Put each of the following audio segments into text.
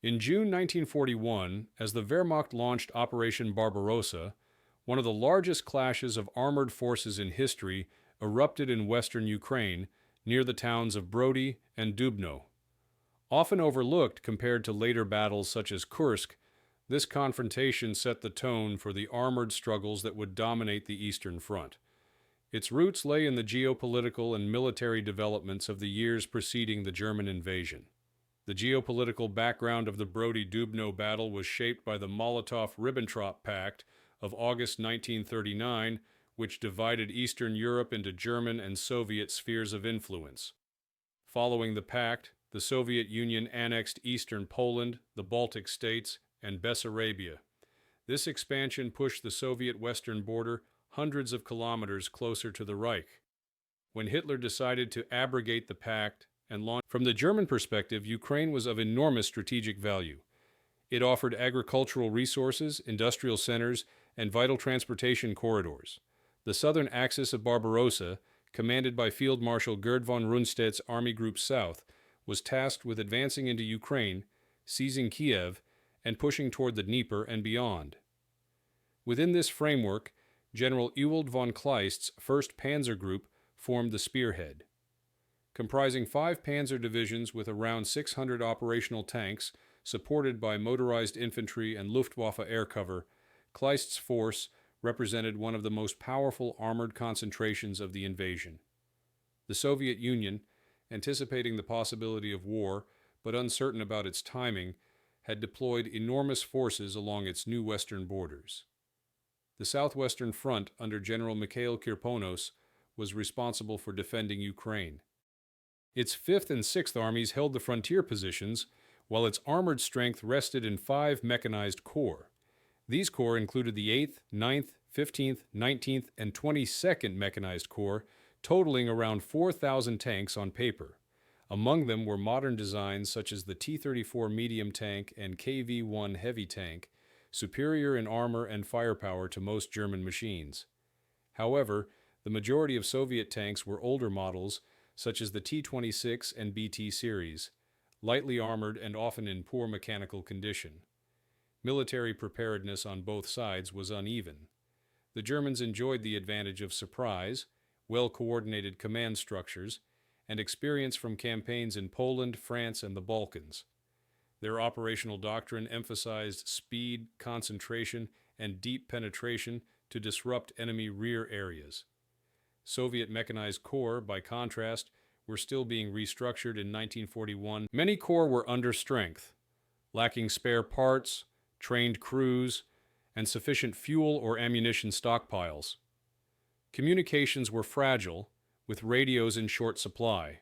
In June 1941, as the Wehrmacht launched Operation Barbarossa, one of the largest clashes of armored forces in history erupted in western Ukraine, near the towns of Brody and Dubno. Often overlooked compared to later battles such as Kursk, this confrontation set the tone for the armored struggles that would dominate the Eastern Front. Its roots lay in the geopolitical and military developments of the years preceding the German invasion. The geopolitical background of the Brody-Dubno battle was shaped by the Molotov-Ribbentrop Pact of August 1939, which divided Eastern Europe into German and Soviet spheres of influence. Following the pact, the Soviet Union annexed eastern Poland, the Baltic states, and Bessarabia. This expansion pushed the Soviet western border hundreds of kilometers closer to the Reich. When Hitler decided to abrogate the pact and launch, from the German perspective, Ukraine was of enormous strategic value. It offered agricultural resources, industrial centers, and vital transportation corridors. The southern axis of Barbarossa, commanded by Field Marshal Gerd von Rundstedt's Army Group South, was tasked with advancing into Ukraine, seizing Kiev, and pushing toward the Dnieper and beyond. Within this framework, General Ewald von Kleist's 1st Panzer Group formed the spearhead. Comprising 5 panzer divisions with around 600 operational tanks, supported by motorized infantry and Luftwaffe air cover, Kleist's force represented one of the most powerful armored concentrations of the invasion. The Soviet Union, anticipating the possibility of war, but uncertain about its timing, had deployed enormous forces along its new western borders. The Southwestern Front, under General Mikhail Kirponos, was responsible for defending Ukraine. Its 5th and 6th Armies held the frontier positions, while its armored strength rested in 5 mechanized corps. These corps included the 8th, 9th, 15th, 19th, and 22nd Mechanized Corps, totaling around 4,000 tanks on paper. Among them were modern designs such as the T-34 medium tank and KV-1 heavy tank, superior in armor and firepower to most German machines. However, the majority of Soviet tanks were older models, such as the T-26 and BT series, lightly armored and often in poor mechanical condition. Military preparedness on both sides was uneven. The Germans enjoyed the advantage of surprise, well-coordinated command structures, and experience from campaigns in Poland, France, and the Balkans. Their operational doctrine emphasized speed, concentration, and deep penetration to disrupt enemy rear areas. Soviet mechanized corps, by contrast, were still being restructured in 1941. Many corps were under strength, lacking spare parts, trained crews, and sufficient fuel or ammunition stockpiles. Communications were fragile, with radios in short supply.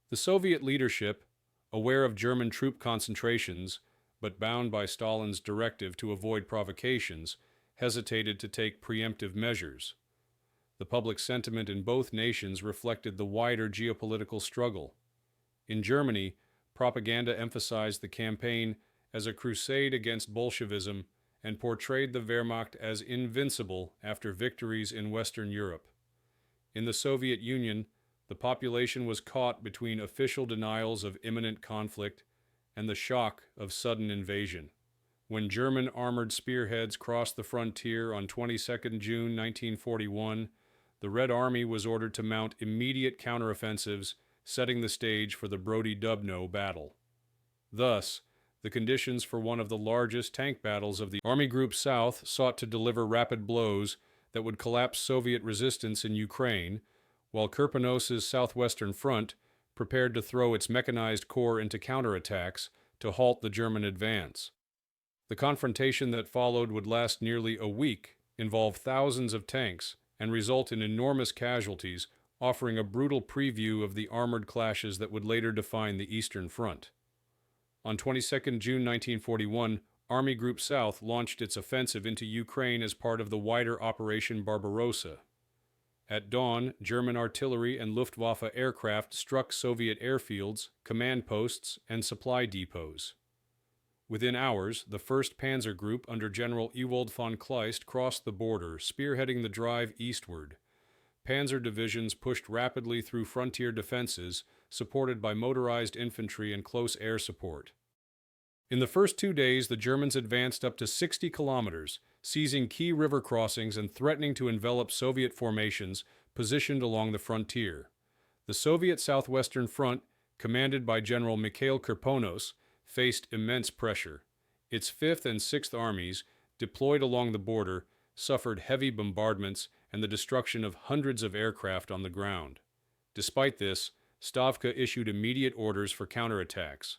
The Soviet leadership, aware of German troop concentrations, but bound by Stalin's directive to avoid provocations, hesitated to take preemptive measures. The public sentiment in both nations reflected the wider geopolitical struggle. In Germany, propaganda emphasized the campaign as a crusade against Bolshevism and portrayed the Wehrmacht as invincible after victories in Western Europe. In the Soviet Union, the population was caught between official denials of imminent conflict and the shock of sudden invasion. When German armored spearheads crossed the frontier on 22 June 1941, the Red Army was ordered to mount immediate counteroffensives, setting the stage for the Brody-Dubno battle. Thus, the conditions for one of the largest tank battles of the Army Group South sought to deliver rapid blows that would collapse Soviet resistance in Ukraine, while Kirponos's Southwestern Front prepared to throw its mechanized corps into counterattacks to halt the German advance. The confrontation that followed would last nearly a week, involve thousands of tanks, and result in enormous casualties, offering a brutal preview of the armored clashes that would later define the Eastern Front. On 22 June 1941, Army Group South launched its offensive into Ukraine as part of the wider Operation Barbarossa. At dawn, German artillery and Luftwaffe aircraft struck Soviet airfields, command posts, and supply depots. Within hours, the 1st Panzer Group under General Ewald von Kleist crossed the border, spearheading the drive eastward. Panzer divisions pushed rapidly through frontier defenses, supported by motorized infantry and close air support. In the first 2 days, the Germans advanced up to 60 kilometers, seizing key river crossings and threatening to envelop Soviet formations positioned along the frontier. The Soviet Southwestern Front, commanded by General Mikhail Kirponos, faced immense pressure. Its 5th and 6th Armies, deployed along the border, suffered heavy bombardments and the destruction of hundreds of aircraft on the ground. Despite this, Stavka issued immediate orders for counterattacks.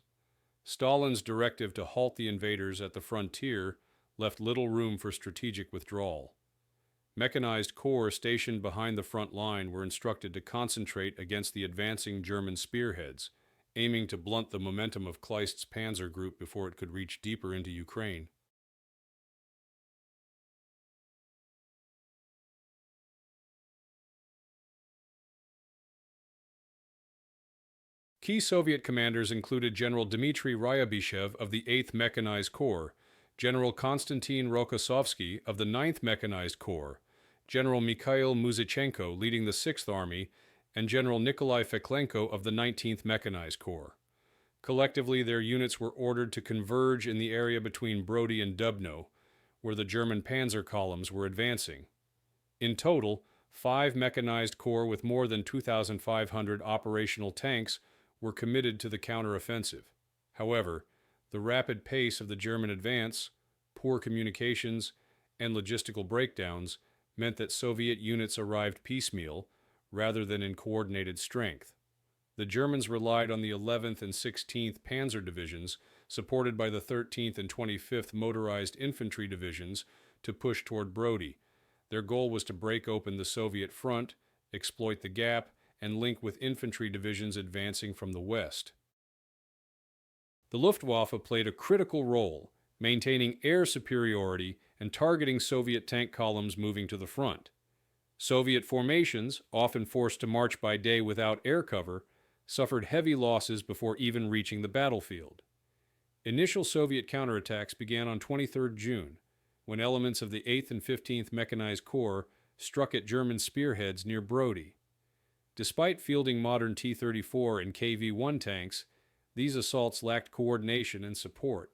Stalin's directive to halt the invaders at the frontier left little room for strategic withdrawal. Mechanized corps stationed behind the front line were instructed to concentrate against the advancing German spearheads, aiming to blunt the momentum of Kleist's panzer group before it could reach deeper into Ukraine. Key Soviet commanders included General Dmitry Ryabyshev of the 8th Mechanized Corps, General Konstantin Rokossovsky of the 9th Mechanized Corps, General Mikhail Muzichenko leading the 6th Army, and General Nikolai Feklenko of the 19th Mechanized Corps. Collectively, their units were ordered to converge in the area between Brody and Dubno, where the German panzer columns were advancing. In total, 5 mechanized corps with more than 2,500 operational tanks were committed to the counteroffensive. However, the rapid pace of the German advance, poor communications, and logistical breakdowns meant that Soviet units arrived piecemeal rather than in coordinated strength. The Germans relied on the 11th and 16th Panzer Divisions, supported by the 13th and 25th Motorized Infantry Divisions, to push toward Brody. Their goal was to break open the Soviet front, exploit the gap, and link with infantry divisions advancing from the west. The Luftwaffe played a critical role, maintaining air superiority and targeting Soviet tank columns moving to the front. Soviet formations, often forced to march by day without air cover, suffered heavy losses before even reaching the battlefield. Initial Soviet counterattacks began on 23 June, when elements of the 8th and 15th Mechanized Corps struck at German spearheads near Brody. Despite fielding modern T-34 and KV-1 tanks, these assaults lacked coordination and support.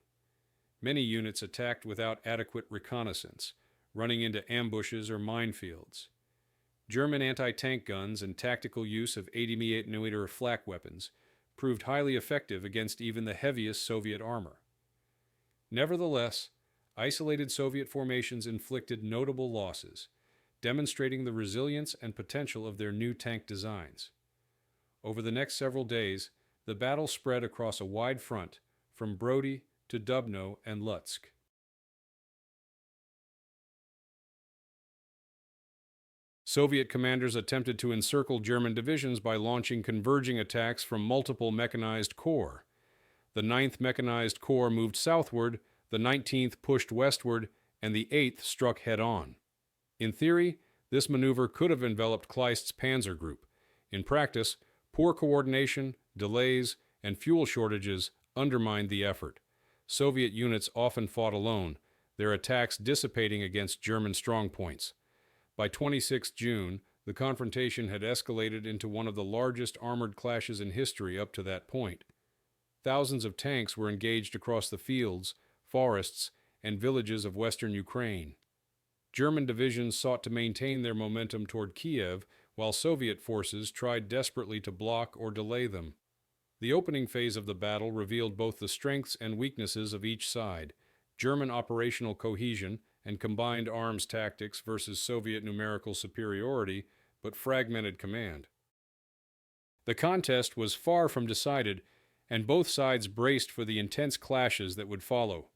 Many units attacked without adequate reconnaissance, running into ambushes or minefields. German anti-tank guns and tactical use of 80mm flak weapons proved highly effective against even the heaviest Soviet armor. Nevertheless, isolated Soviet formations inflicted notable losses, demonstrating the resilience and potential of their new tank designs. Over the next several days, the battle spread across a wide front, from Brody to Dubno and Lutsk. Soviet commanders attempted to encircle German divisions by launching converging attacks from multiple mechanized corps. The 9th Mechanized Corps moved southward, the 19th pushed westward, and the 8th struck head-on. In theory, this maneuver could have enveloped Kleist's panzer group. In practice, poor coordination, delays, and fuel shortages undermined the effort. Soviet units often fought alone, their attacks dissipating against German strongpoints. By 26 June, the confrontation had escalated into one of the largest armored clashes in history up to that point. Thousands of tanks were engaged across the fields, forests, and villages of western Ukraine. German divisions sought to maintain their momentum toward Kiev, while Soviet forces tried desperately to block or delay them. The opening phase of the battle revealed both the strengths and weaknesses of each side: German operational cohesion and combined arms tactics versus Soviet numerical superiority, but fragmented command. The contest was far from decided, and both sides braced for the intense clashes that would follow.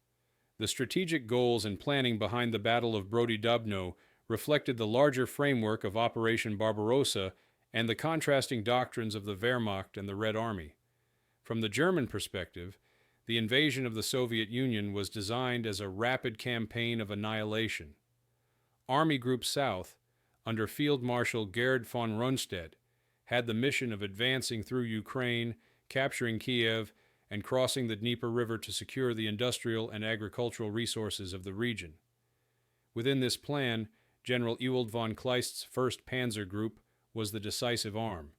The strategic goals and planning behind the Battle of Brody-Dubno reflected the larger framework of Operation Barbarossa and the contrasting doctrines of the Wehrmacht and the Red Army. From the German perspective, the invasion of the Soviet Union was designed as a rapid campaign of annihilation. Army Group South, under Field Marshal Gerd von Rundstedt, had the mission of advancing through Ukraine, capturing Kiev, and crossing the Dnieper River to secure the industrial and agricultural resources of the region. Within this plan, General Ewald von Kleist's 1st Panzer Group was the decisive arm.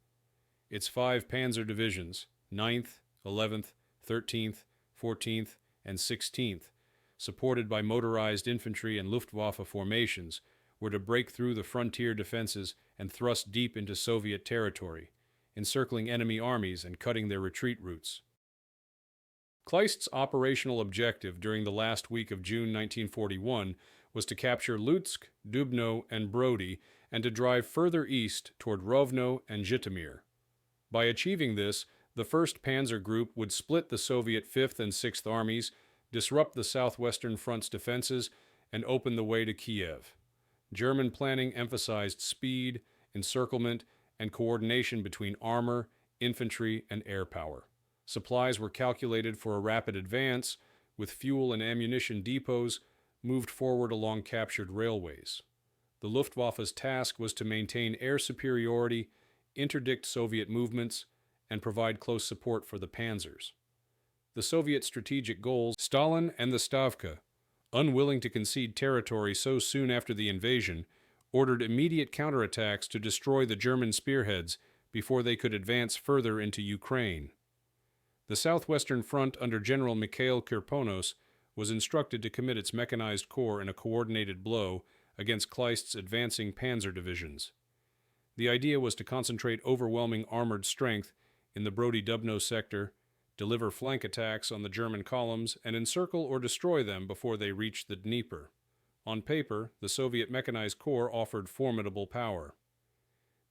Its 5 panzer divisions, 9th, 11th, 13th, 14th, and 16th, supported by motorized infantry and Luftwaffe formations, were to break through the frontier defenses and thrust deep into Soviet territory, encircling enemy armies and cutting their retreat routes. Kleist's operational objective during the last week of June 1941 was to capture Lutsk, Dubno, and Brody and to drive further east toward Rovno and Zhytomyr. By achieving this, the 1st Panzer Group would split the Soviet 5th and 6th Armies, disrupt the Southwestern Front's defenses, and open the way to Kiev. German planning emphasized speed, encirclement, and coordination between armor, infantry, and air power. Supplies were calculated for a rapid advance, with fuel and ammunition depots moved forward along captured railways. The Luftwaffe's task was to maintain air superiority, interdict Soviet movements, and provide close support for the panzers. The Soviet strategic goals, Stalin and the Stavka, unwilling to concede territory so soon after the invasion, ordered immediate counterattacks to destroy the German spearheads before they could advance further into Ukraine. The Southwestern Front under General Mikhail Kirponos was instructed to commit its mechanized corps in a coordinated blow against Kleist's advancing panzer divisions. The idea was to concentrate overwhelming armored strength in the Brody-Dubno sector, deliver flank attacks on the German columns, and encircle or destroy them before they reached the Dnieper. On paper, the Soviet Mechanized Corps offered formidable power.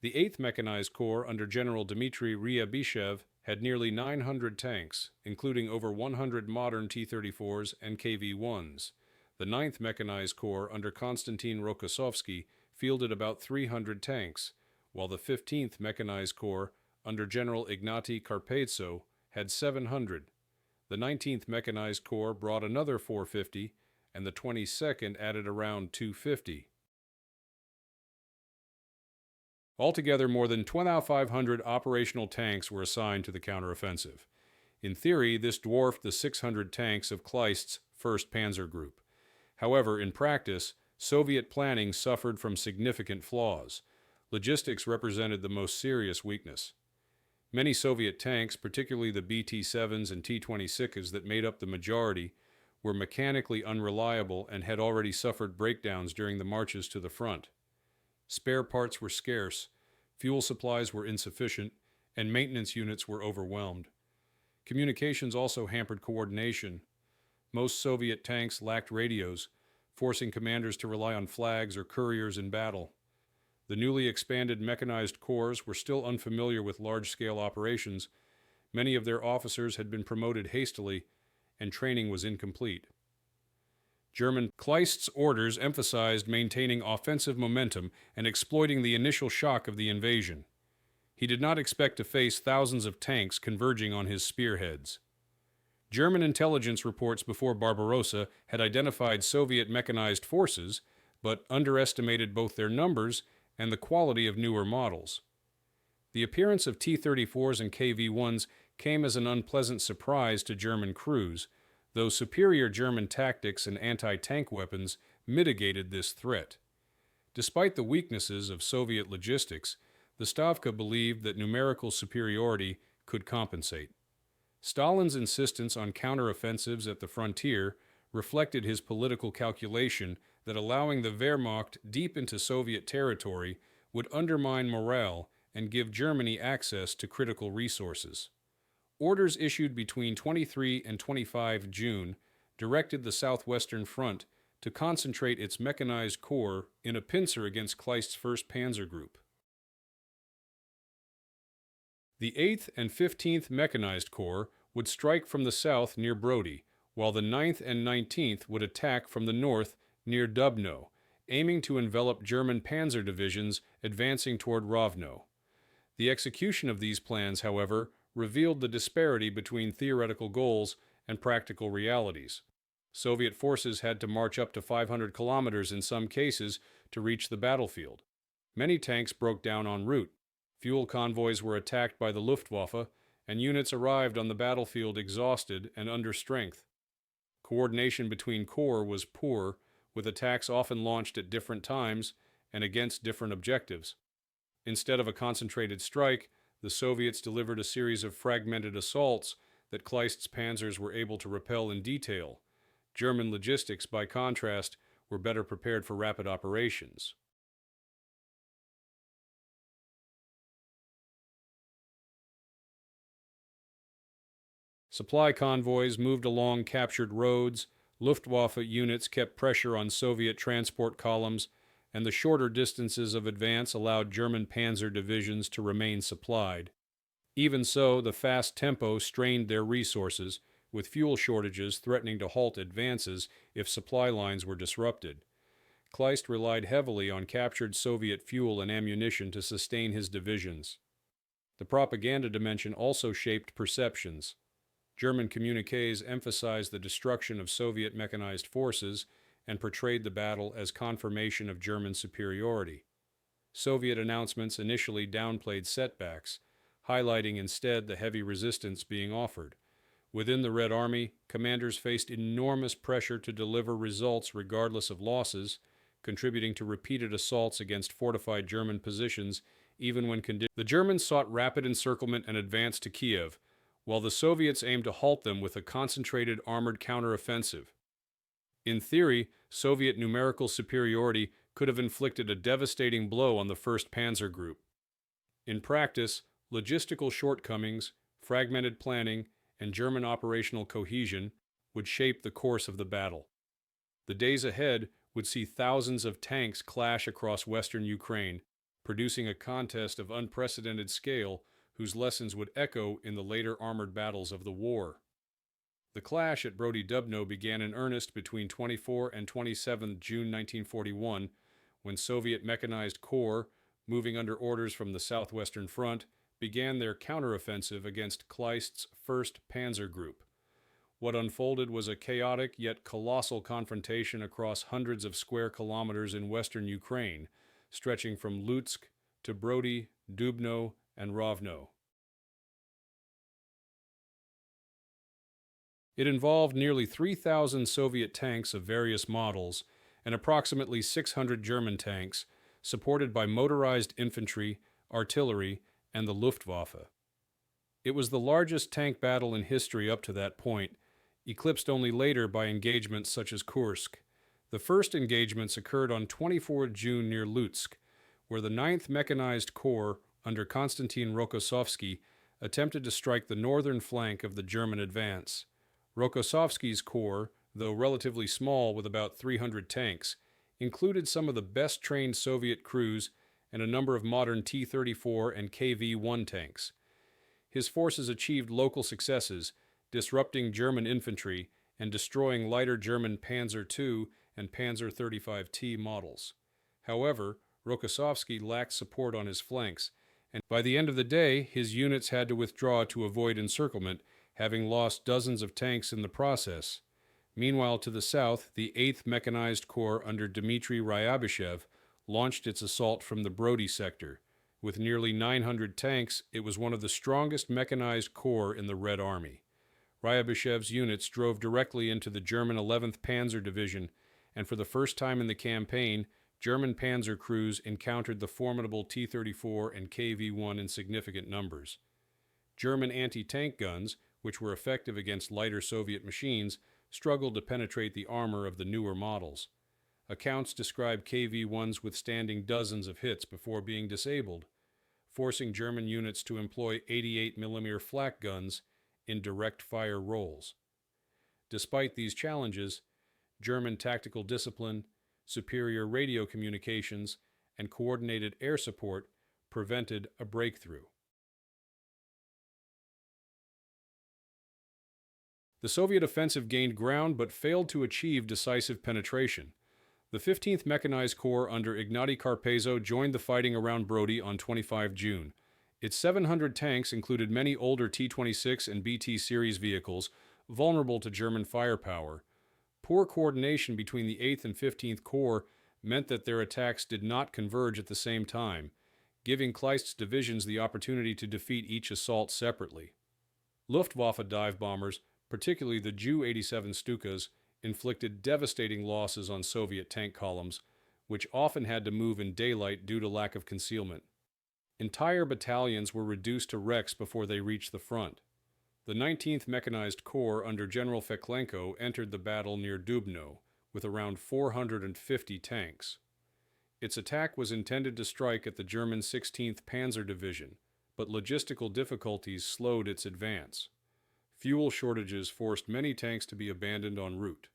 The 8th Mechanized Corps under General Dmitry Ryabyshev had nearly 900 tanks, including over 100 modern T-34s and KV-1s. The 9th Mechanized Corps under Konstantin Rokossovsky fielded about 300 tanks, while the 15th Mechanized Corps under General Ignaty Karpetso had 700. The 19th Mechanized Corps brought another 450, and the 22nd added around 250. Altogether, more than 2,500 operational tanks were assigned to the counteroffensive. In theory, this dwarfed the 600 tanks of Kleist's 1st Panzer Group. However, in practice, Soviet planning suffered from significant flaws. Logistics represented the most serious weakness. Many Soviet tanks, particularly the BT-7s and T-26s that made up the majority, were mechanically unreliable and had already suffered breakdowns during the marches to the front. Spare parts were scarce, fuel supplies were insufficient, and maintenance units were overwhelmed. Communications also hampered coordination. Most Soviet tanks lacked radios, forcing commanders to rely on flags or couriers in battle. The newly expanded mechanized corps were still unfamiliar with large-scale operations. Many of their officers had been promoted hastily, and training was incomplete. German Kleist's orders emphasized maintaining offensive momentum and exploiting the initial shock of the invasion. He did not expect to face thousands of tanks converging on his spearheads. German intelligence reports before Barbarossa had identified Soviet mechanized forces, but underestimated both their numbers and the quality of newer models. The appearance of T-34s and KV-1s came as an unpleasant surprise to German crews, though superior German tactics and anti-tank weapons mitigated this threat. Despite the weaknesses of Soviet logistics, the Stavka believed that numerical superiority could compensate. Stalin's insistence on counteroffensives at the frontier reflected his political calculation that allowing the Wehrmacht deep into Soviet territory would undermine morale and give Germany access to critical resources. Orders issued between 23 and 25 June directed the Southwestern Front to concentrate its mechanized corps in a pincer against Kleist's 1st Panzer Group. The 8th and 15th Mechanized Corps would strike from the south near Brody, while the 9th and 19th would attack from the north near Dubno, aiming to envelop German panzer divisions advancing toward Rovno. The execution of these plans, however, revealed the disparity between theoretical goals and practical realities. Soviet forces had to march up to 500 kilometers in some cases to reach the battlefield. Many tanks broke down en route. Fuel convoys were attacked by the Luftwaffe, and units arrived on the battlefield exhausted and under strength. Coordination between corps was poor, with attacks often launched at different times and against different objectives. Instead of a concentrated strike, the Soviets delivered a series of fragmented assaults that Kleist's panzers were able to repel in detail. German logistics, by contrast, were better prepared for rapid operations. Supply convoys moved along captured roads, Luftwaffe units kept pressure on Soviet transport columns, and the shorter distances of advance allowed German panzer divisions to remain supplied. Even so, the fast tempo strained their resources, with fuel shortages threatening to halt advances if supply lines were disrupted. Kleist relied heavily on captured Soviet fuel and ammunition to sustain his divisions. The propaganda dimension also shaped perceptions. German communiques emphasized the destruction of Soviet mechanized forces and portrayed the battle as confirmation of German superiority. Soviet announcements initially downplayed setbacks, highlighting instead the heavy resistance being offered. Within the Red Army, commanders faced enormous pressure to deliver results regardless of losses, contributing to repeated assaults against fortified German positions even when the Germans sought rapid encirclement and advance to Kiev, while the Soviets aimed to halt them with a concentrated armored counteroffensive. In theory, Soviet numerical superiority could have inflicted a devastating blow on the 1st Panzer Group. In practice, logistical shortcomings, fragmented planning, and German operational cohesion would shape the course of the battle. The days ahead would see thousands of tanks clash across western Ukraine, producing a contest of unprecedented scale whose lessons would echo in the later armored battles of the war. The clash at Brody Dubno began in earnest between 24 and 27 June 1941, when Soviet Mechanized Corps, moving under orders from the Southwestern Front, began their counteroffensive against Kleist's 1st Panzer Group. What unfolded was a chaotic yet colossal confrontation across hundreds of square kilometers in western Ukraine, stretching from Lutsk to Brody, Dubno, and Rovno. It involved nearly 3,000 Soviet tanks of various models and approximately 600 German tanks, supported by motorized infantry, artillery, and the Luftwaffe. It was the largest tank battle in history up to that point, eclipsed only later by engagements such as Kursk. The first engagements occurred on 24 June near Lutsk, where the 9th Mechanized Corps, under Konstantin Rokossovsky, attempted to strike the northern flank of the German advance. Rokossovsky's corps, though relatively small with about 300 tanks, included some of the best-trained Soviet crews and a number of modern T-34 and KV-1 tanks. His forces achieved local successes, disrupting German infantry and destroying lighter German Panzer II and Panzer 35T models. However, Rokossovsky lacked support on his flanks, and by the end of the day, his units had to withdraw to avoid encirclement, having lost dozens of tanks in the process. Meanwhile, to the south, the 8th Mechanized Corps under Dmitry Ryabyshev launched its assault from the Brody sector. With nearly 900 tanks, it was one of the strongest mechanized corps in the Red Army. Ryabyshev's units drove directly into the German 11th Panzer Division, and for the first time in the campaign, German panzer crews encountered the formidable T-34 and KV-1 in significant numbers. German anti-tank guns, which were effective against lighter Soviet machines, struggled to penetrate the armor of the newer models. Accounts describe KV-1s withstanding dozens of hits before being disabled, forcing German units to employ 88mm flak guns in direct fire roles. Despite these challenges, German tactical discipline, superior radio communications, and coordinated air support prevented a breakthrough. The Soviet offensive gained ground but failed to achieve decisive penetration. The 15th Mechanized Corps under Ignatiy Karpezo joined the fighting around Brody on 25 June. Its 700 tanks included many older T-26 and BT series vehicles, vulnerable to German firepower. Poor coordination between the 8th and 15th Corps meant that their attacks did not converge at the same time, giving Kleist's divisions the opportunity to defeat each assault separately. Luftwaffe dive bombers, particularly the Ju-87 Stukas, inflicted devastating losses on Soviet tank columns, which often had to move in daylight due to lack of concealment. Entire battalions were reduced to wrecks before they reached the front. The 19th Mechanized Corps under General Feklenko entered the battle near Dubno with around 450 tanks. Its attack was intended to strike at the German 16th Panzer Division, but logistical difficulties slowed its advance. Fuel shortages forced many tanks to be abandoned en route.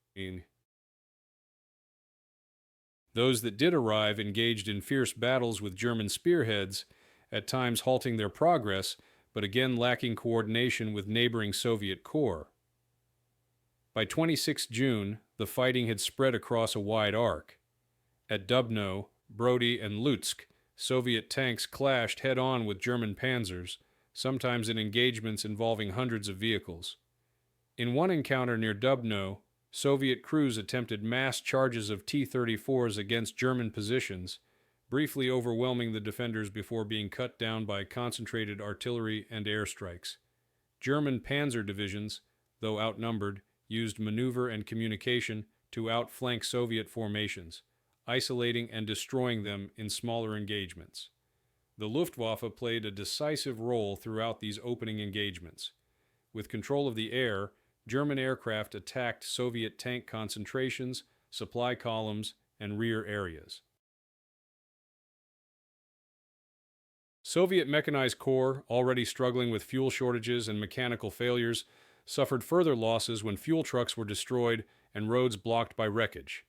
Those that did arrive engaged in fierce battles with German spearheads, at times halting their progress, but again lacking coordination with neighboring Soviet corps. By 26 June, the fighting had spread across a wide arc. At Dubno, Brody, and Lutsk, Soviet tanks clashed head-on with German panzers, sometimes in engagements involving hundreds of vehicles. In one encounter near Dubno, Soviet crews attempted mass charges of T-34s against German positions, briefly overwhelming the defenders before being cut down by concentrated artillery and airstrikes. German panzer divisions, though outnumbered, used maneuver and communication to outflank Soviet formations, isolating and destroying them in smaller engagements. The Luftwaffe played a decisive role throughout these opening engagements. With control of the air, German aircraft attacked Soviet tank concentrations, supply columns, and rear areas. Soviet Mechanized Corps, already struggling with fuel shortages and mechanical failures, suffered further losses when fuel trucks were destroyed and roads blocked by wreckage.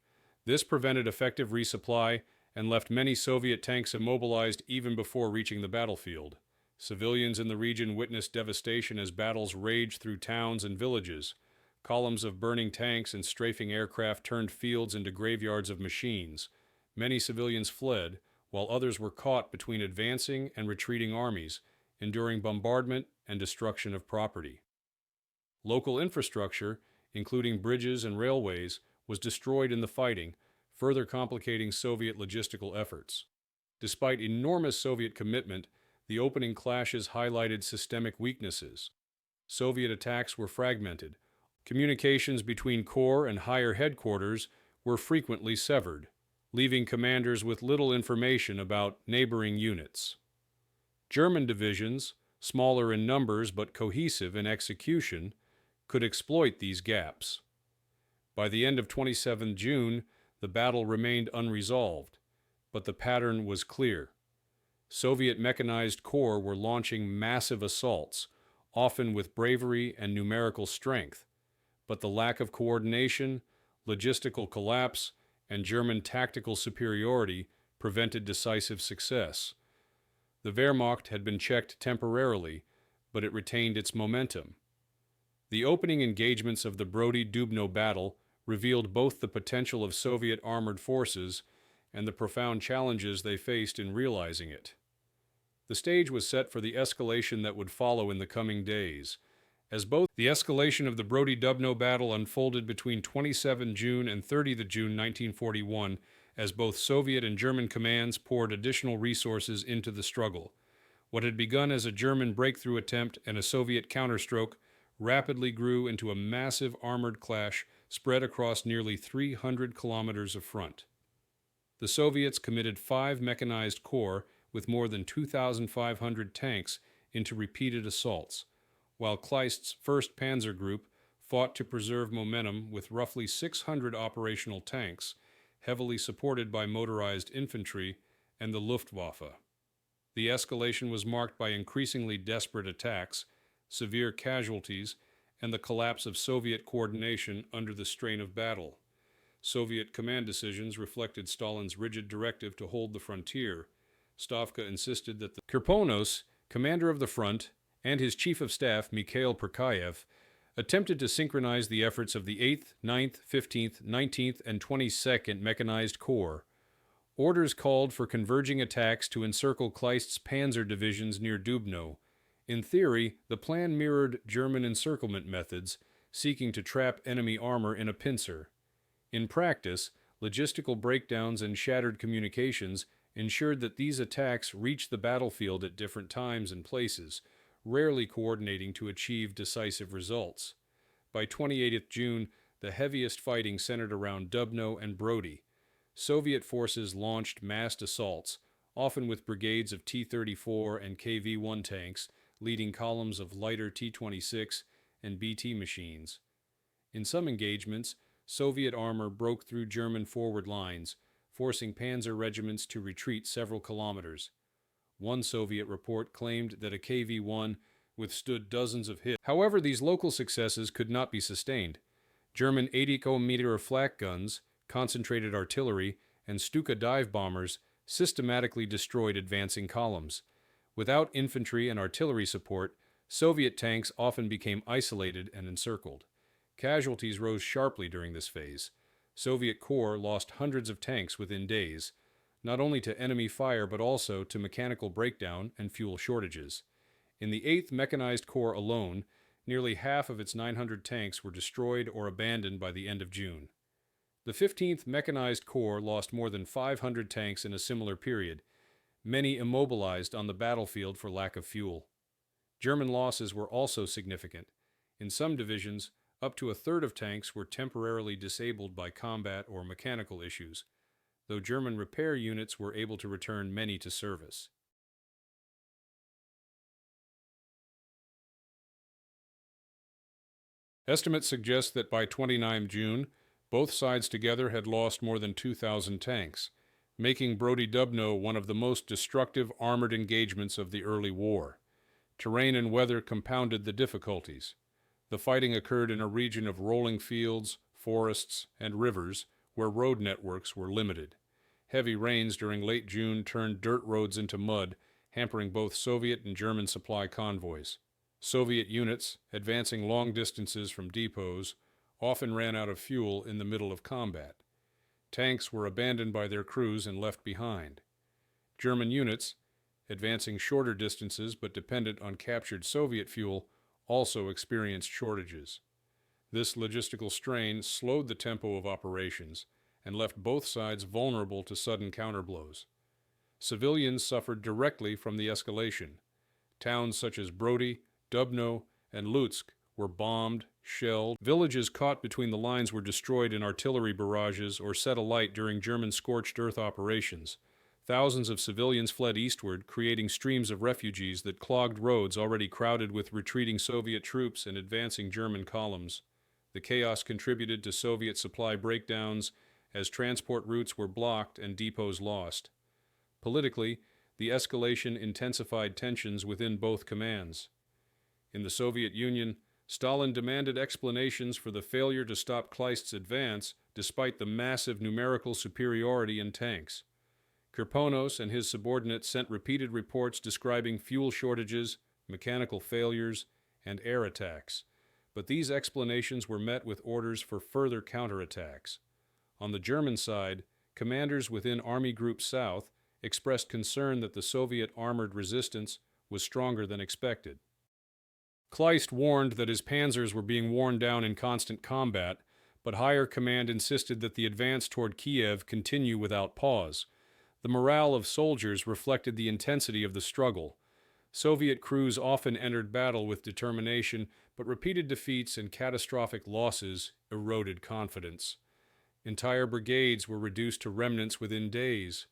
This prevented effective resupply and left many Soviet tanks immobilized even before reaching the battlefield. Civilians in the region witnessed devastation as battles raged through towns and villages. Columns of burning tanks and strafing aircraft turned fields into graveyards of machines. Many civilians fled, while others were caught between advancing and retreating armies, enduring bombardment and destruction of property. Local infrastructure, including bridges and railways, was destroyed in the fighting, further complicating Soviet logistical efforts. Despite enormous Soviet commitment, the opening clashes highlighted systemic weaknesses. Soviet attacks were fragmented. Communications between corps and higher headquarters were frequently severed, leaving commanders with little information about neighboring units. German divisions, smaller in numbers but cohesive in execution, could exploit these gaps. By the end of 27 June, the battle remained unresolved, but the pattern was clear. Soviet Mechanized Corps were launching massive assaults, often with bravery and numerical strength, but the lack of coordination, logistical collapse, and German tactical superiority prevented decisive success. The Wehrmacht had been checked temporarily, but it retained its momentum. The opening engagements of the Brody-Dubno battle revealed both the potential of Soviet armored forces and the profound challenges they faced in realizing it. The stage was set for the escalation that would follow in the coming days. As both the escalation of the Brody-Dubno battle unfolded between 27 June and 30 June 1941, as both Soviet and German commands poured additional resources into the struggle. What had begun as a German breakthrough attempt and a Soviet counterstroke rapidly grew into a massive armored clash spread across nearly 300 kilometers of front. The Soviets committed 5 mechanized corps with more than 2,500 tanks into repeated assaults, while Kleist's 1st Panzer Group fought to preserve momentum with roughly 600 operational tanks, heavily supported by motorized infantry and the Luftwaffe. The escalation was marked by increasingly desperate attacks, severe casualties, and the collapse of Soviet coordination under the strain of battle. Soviet command decisions reflected Stalin's rigid directive to hold the frontier. Stavka insisted that the Kirponos, commander of the front, and his chief of staff, Mikhail Perkayev, attempted to synchronize the efforts of the 8th, 9th, 15th, 19th, and 22nd Mechanized Corps. Orders called for converging attacks to encircle Kleist's panzer divisions near Dubno. In theory, the plan mirrored German encirclement methods, seeking to trap enemy armor in a pincer. In practice, logistical breakdowns and shattered communications ensured that these attacks reached the battlefield at different times and places, rarely coordinating to achieve decisive results. By 28 June, the heaviest fighting centered around Dubno and Brody. Soviet forces launched massed assaults, often with brigades of T-34 and KV-1 tanks, leading columns of lighter T-26 and BT machines. In some engagements, Soviet armor broke through German forward lines, forcing panzer regiments to retreat several kilometers. One Soviet report claimed that a KV-1 withstood dozens of hits. However, these local successes could not be sustained. German 80-kilometer flak guns, concentrated artillery, and Stuka dive bombers systematically destroyed advancing columns. Without infantry and artillery support, Soviet tanks often became isolated and encircled. Casualties rose sharply during this phase. Soviet corps lost hundreds of tanks within days, not only to enemy fire but also to mechanical breakdown and fuel shortages. In the 8th Mechanized Corps alone, nearly half of its 900 tanks were destroyed or abandoned by the end of June. The 15th Mechanized Corps lost more than 500 tanks in a similar period, many immobilized on the battlefield for lack of fuel. German losses were also significant. In some divisions, up to a third of tanks were temporarily disabled by combat or mechanical issues, though German repair units were able to return many to service. Estimates suggest that by 29 June, both sides together had lost more than 2,000 tanks, making Brody Dubno one of the most destructive armored engagements of the early war. Terrain and weather compounded the difficulties. The fighting occurred in a region of rolling fields, forests, and rivers where road networks were limited. Heavy rains during late June turned dirt roads into mud, hampering both Soviet and German supply convoys. Soviet units, advancing long distances from depots, often ran out of fuel in the middle of combat. Tanks were abandoned by their crews and left behind. German units, advancing shorter distances but dependent on captured Soviet fuel, also experienced shortages. This logistical strain slowed the tempo of operations and left both sides vulnerable to sudden counterblows. Civilians suffered directly from the escalation. Towns such as Brody, Dubno, and Lutsk were bombed, shelled. Villages caught between the lines were destroyed in artillery barrages or set alight during German scorched earth operations. Thousands of civilians fled eastward, creating streams of refugees that clogged roads already crowded with retreating Soviet troops and advancing German columns. The chaos contributed to Soviet supply breakdowns as transport routes were blocked and depots lost. Politically, the escalation intensified tensions within both commands. In the Soviet Union, Stalin demanded explanations for the failure to stop Kleist's advance despite the massive numerical superiority in tanks. Kirponos and his subordinates sent repeated reports describing fuel shortages, mechanical failures, and air attacks, but these explanations were met with orders for further counterattacks. On the German side, commanders within Army Group South expressed concern that the Soviet armored resistance was stronger than expected. Kleist warned that his panzers were being worn down in constant combat, but higher command insisted that the advance toward Kiev continue without pause. The morale of soldiers reflected the intensity of the struggle. Soviet crews often entered battle with determination, but repeated defeats and catastrophic losses eroded confidence. Entire brigades were reduced to remnants within days.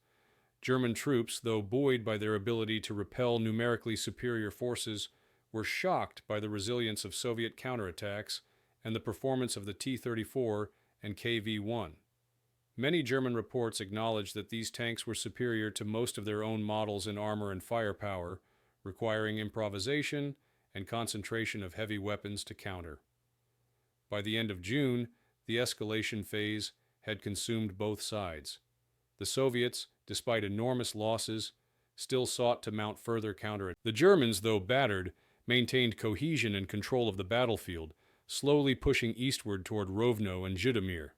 German troops, though buoyed by their ability to repel numerically superior forces, were shocked by the resilience of Soviet counterattacks and the performance of the T-34 and KV-1. Many German reports acknowledged that these tanks were superior to most of their own models in armor and firepower, requiring improvisation and concentration of heavy weapons to counter. By the end of June, the escalation phase had consumed both sides. The Soviets, despite enormous losses, still sought to mount further counterattacks. The Germans, though battered, maintained cohesion and control of the battlefield, slowly pushing eastward toward Rovno and Zhytomyr.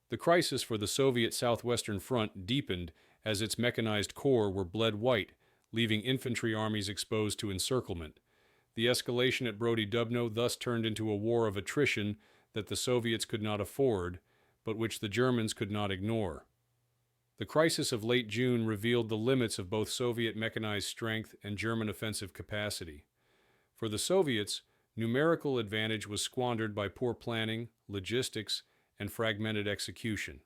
The crisis for the Soviet Southwestern Front deepened as its mechanized corps were bled white, leaving infantry armies exposed to encirclement. The escalation at Brody Dubno thus turned into a war of attrition that the Soviets could not afford, but which the Germans could not ignore. The crisis of late June revealed the limits of both Soviet mechanized strength and German offensive capacity. For the Soviets, numerical advantage was squandered by poor planning, logistics, and fragmented execution.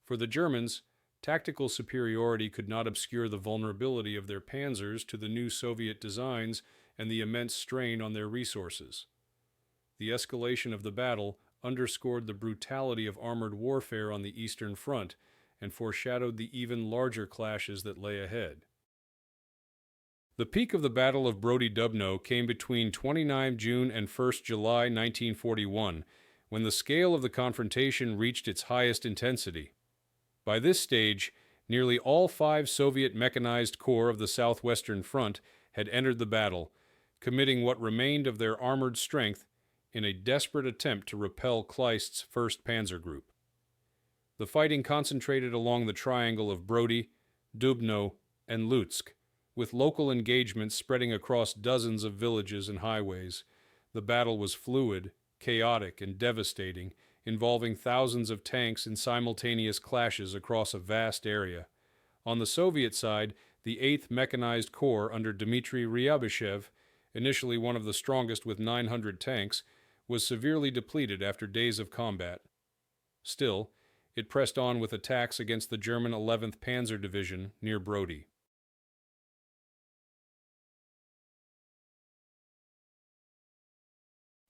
For the Germans, tactical superiority could not obscure the vulnerability of their panzers to the new Soviet designs and the immense strain on their resources. The escalation of the battle underscored the brutality of armored warfare on the Eastern Front and foreshadowed the even larger clashes that lay ahead. The peak of the Battle of Brody Dubno came between 29 June and 1 July 1941, when the scale of the confrontation reached its highest intensity. By this stage, nearly all 5 Soviet mechanized corps of the Southwestern Front had entered the battle, committing what remained of their armored strength in a desperate attempt to repel Kleist's 1st Panzer Group. The fighting concentrated along the triangle of Brody, Dubno, and Lutsk, with local engagements spreading across dozens of villages and highways. The battle was fluid, chaotic, and devastating, involving thousands of tanks in simultaneous clashes across a vast area. On the Soviet side, the 8th Mechanized Corps under Dmitry Ryabyshev, initially one of the strongest with 900 tanks, was severely depleted after days of combat. Still, it pressed on with attacks against the German 11th Panzer Division near Brody.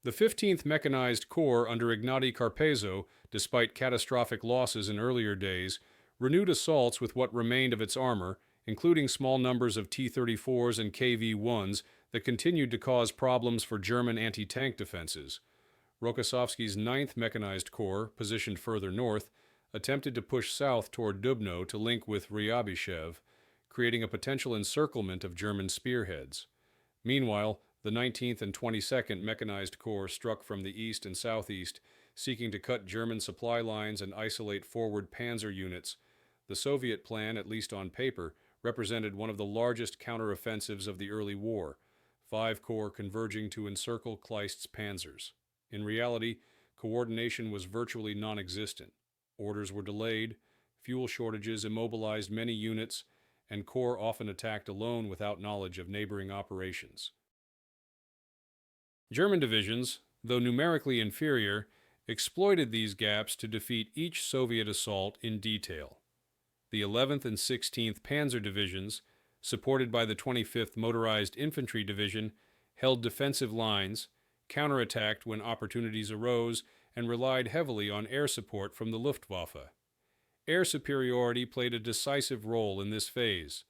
The 15th Mechanized Corps under Ignatiy Karpezo, despite catastrophic losses in earlier days, renewed assaults with what remained of its armor, including small numbers of T-34s and KV-1s that continued to cause problems for German anti-tank defenses. Rokossovsky's 9th Mechanized Corps, positioned further north, attempted to push south toward Dubno to link with Ryabyshev, creating a potential encirclement of German spearheads. Meanwhile, the 19th and 22nd Mechanized Corps struck from the east and southeast, seeking to cut German supply lines and isolate forward panzer units. The Soviet plan, at least on paper, represented one of the largest counteroffensives of the early war, 5 corps converging to encircle Kleist's panzers. In reality, coordination was virtually non-existent. Orders were delayed, fuel shortages immobilized many units, and corps often attacked alone without knowledge of neighboring operations. German divisions, though numerically inferior, exploited these gaps to defeat each Soviet assault in detail. The 11th and 16th Panzer Divisions, supported by the 25th Motorized Infantry Division, held defensive lines, counterattacked when opportunities arose, and relied heavily on air support from the Luftwaffe. Air superiority played a decisive role in this phase.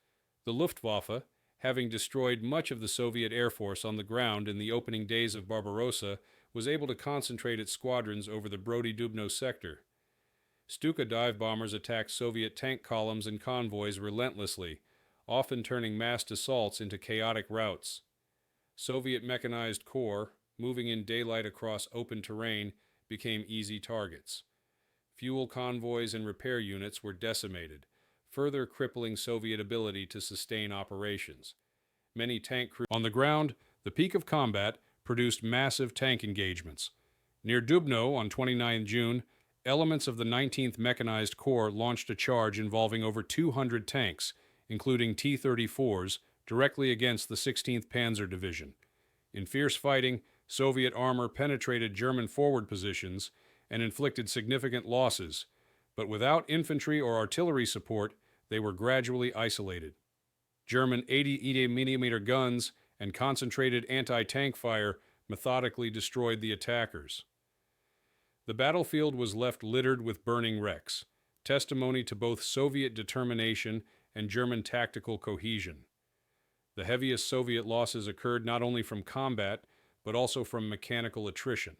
The Luftwaffe, having destroyed much of the Soviet Air Force on the ground in the opening days of Barbarossa, was able to concentrate its squadrons over the Brody-Dubno sector. Stuka dive bombers attacked Soviet tank columns and convoys relentlessly, often turning massed assaults into chaotic routes. Soviet mechanized corps, moving in daylight across open terrain, became easy targets. Fuel convoys and repair units were decimated, further crippling Soviet ability to sustain operations. Many tank crews on the ground, the peak of combat produced massive tank engagements. Near Dubno on 29 June, elements of the 19th Mechanized Corps launched a charge involving over 200 tanks, including T-34s, directly against the 16th Panzer Division. In fierce fighting, Soviet armor penetrated German forward positions and inflicted significant losses, but without infantry or artillery support, they were gradually isolated. German 80mm guns and concentrated anti-tank fire methodically destroyed the attackers. The battlefield was left littered with burning wrecks, testimony to both Soviet determination and German tactical cohesion. The heaviest Soviet losses occurred not only from combat, but also from mechanical attrition.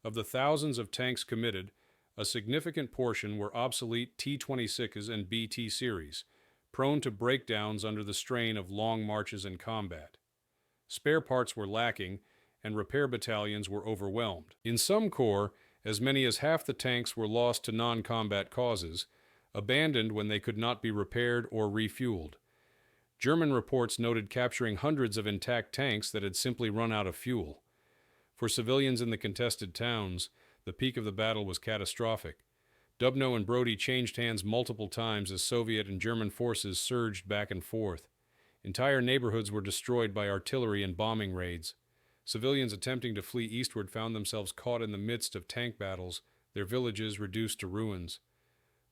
Of the thousands of tanks committed, a significant portion were obsolete T-26s and BT series, prone to breakdowns under the strain of long marches and combat. Spare parts were lacking, and repair battalions were overwhelmed. In some corps, as many as half the tanks were lost to non-combat causes, abandoned when they could not be repaired or refueled. German reports noted capturing hundreds of intact tanks that had simply run out of fuel. For civilians in the contested towns, the peak of the battle was catastrophic. Dubno and Brody changed hands multiple times as Soviet and German forces surged back and forth. Entire neighborhoods were destroyed by artillery and bombing raids. Civilians attempting to flee eastward found themselves caught in the midst of tank battles, their villages reduced to ruins.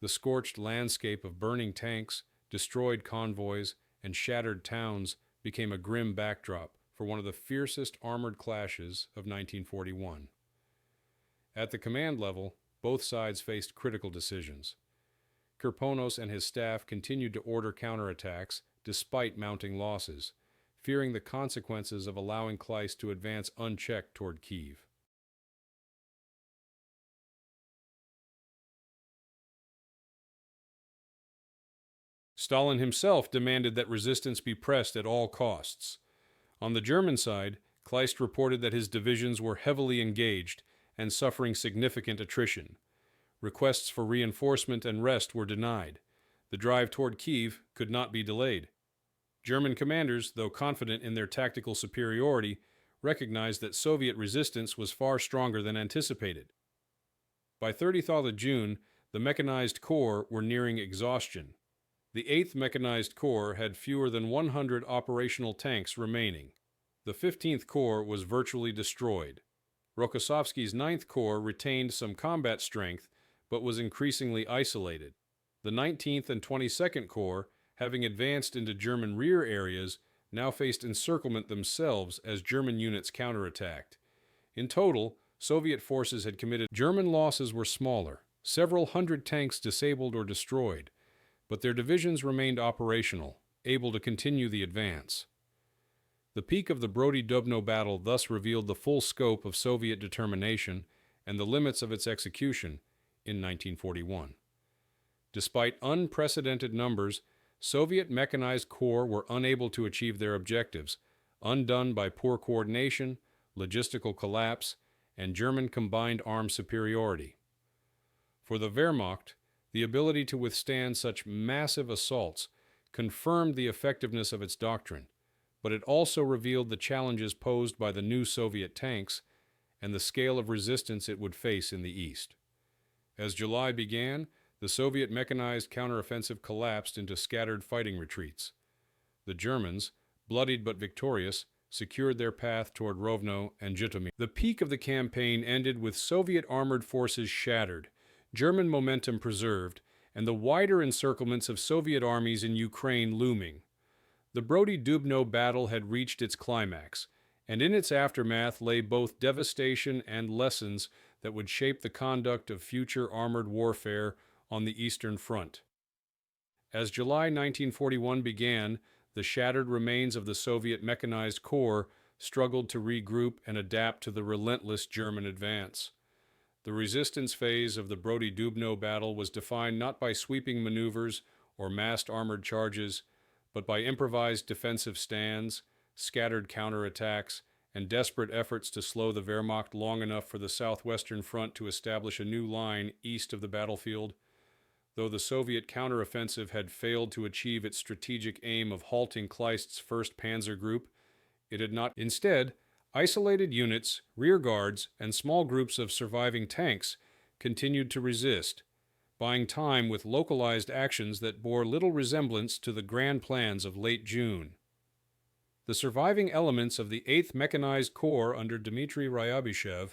The scorched landscape of burning tanks, destroyed convoys, and shattered towns became a grim backdrop for one of the fiercest armored clashes of 1941. At the command level, both sides faced critical decisions. Kirponos and his staff continued to order counterattacks despite mounting losses, fearing the consequences of allowing Kleist to advance unchecked toward Kyiv. Stalin himself demanded that resistance be pressed at all costs. On the German side, Kleist reported that his divisions were heavily engaged and suffering significant attrition. Requests for reinforcement and rest were denied. The drive toward Kyiv could not be delayed. German commanders, though confident in their tactical superiority, recognized that Soviet resistance was far stronger than anticipated. By 30th of June, the Mechanized Corps were nearing exhaustion. The 8th Mechanized Corps had fewer than 100 operational tanks remaining. The 15th Corps was virtually destroyed. Rokossovsky's 9th Corps retained some combat strength, but was increasingly isolated. The 19th and 22nd Corps, having advanced into German rear areas, now faced encirclement themselves as German units counterattacked. In total, Soviet forces had committed. German losses were smaller, several hundred tanks disabled or destroyed, but their divisions remained operational, able to continue the advance. The peak of the Brody-Dubno battle thus revealed the full scope of Soviet determination and the limits of its execution in 1941. Despite unprecedented numbers, Soviet mechanized corps were unable to achieve their objectives, undone by poor coordination, logistical collapse, and German combined arms superiority. For the Wehrmacht, the ability to withstand such massive assaults confirmed the effectiveness of its doctrine, but it also revealed the challenges posed by the new Soviet tanks and the scale of resistance it would face in the East. As July began, the Soviet mechanized counteroffensive collapsed into scattered fighting retreats. The Germans, bloodied but victorious, secured their path toward Rovno and Zhytomyr. The peak of the campaign ended with Soviet armored forces shattered, German momentum preserved, and the wider encirclements of Soviet armies in Ukraine looming. The Brody-Dubno battle had reached its climax, and in its aftermath lay both devastation and lessons that would shape the conduct of future armored warfare on the Eastern Front. As July 1941 began, the shattered remains of the Soviet Mechanized Corps struggled to regroup and adapt to the relentless German advance. The resistance phase of the Brody-Dubno battle was defined not by sweeping maneuvers or massed armored charges, but by improvised defensive stands, scattered counterattacks, and desperate efforts to slow the Wehrmacht long enough for the southwestern front to establish a new line east of the battlefield. Though the Soviet counteroffensive had failed to achieve its strategic aim of halting Kleist's 1st Panzer Group, it had not. Instead, isolated units, rear guards, and small groups of surviving tanks continued to resist, buying time with localized actions that bore little resemblance to the grand plans of late June. The surviving elements of the 8th Mechanized Corps under Dmitry Ryabyshev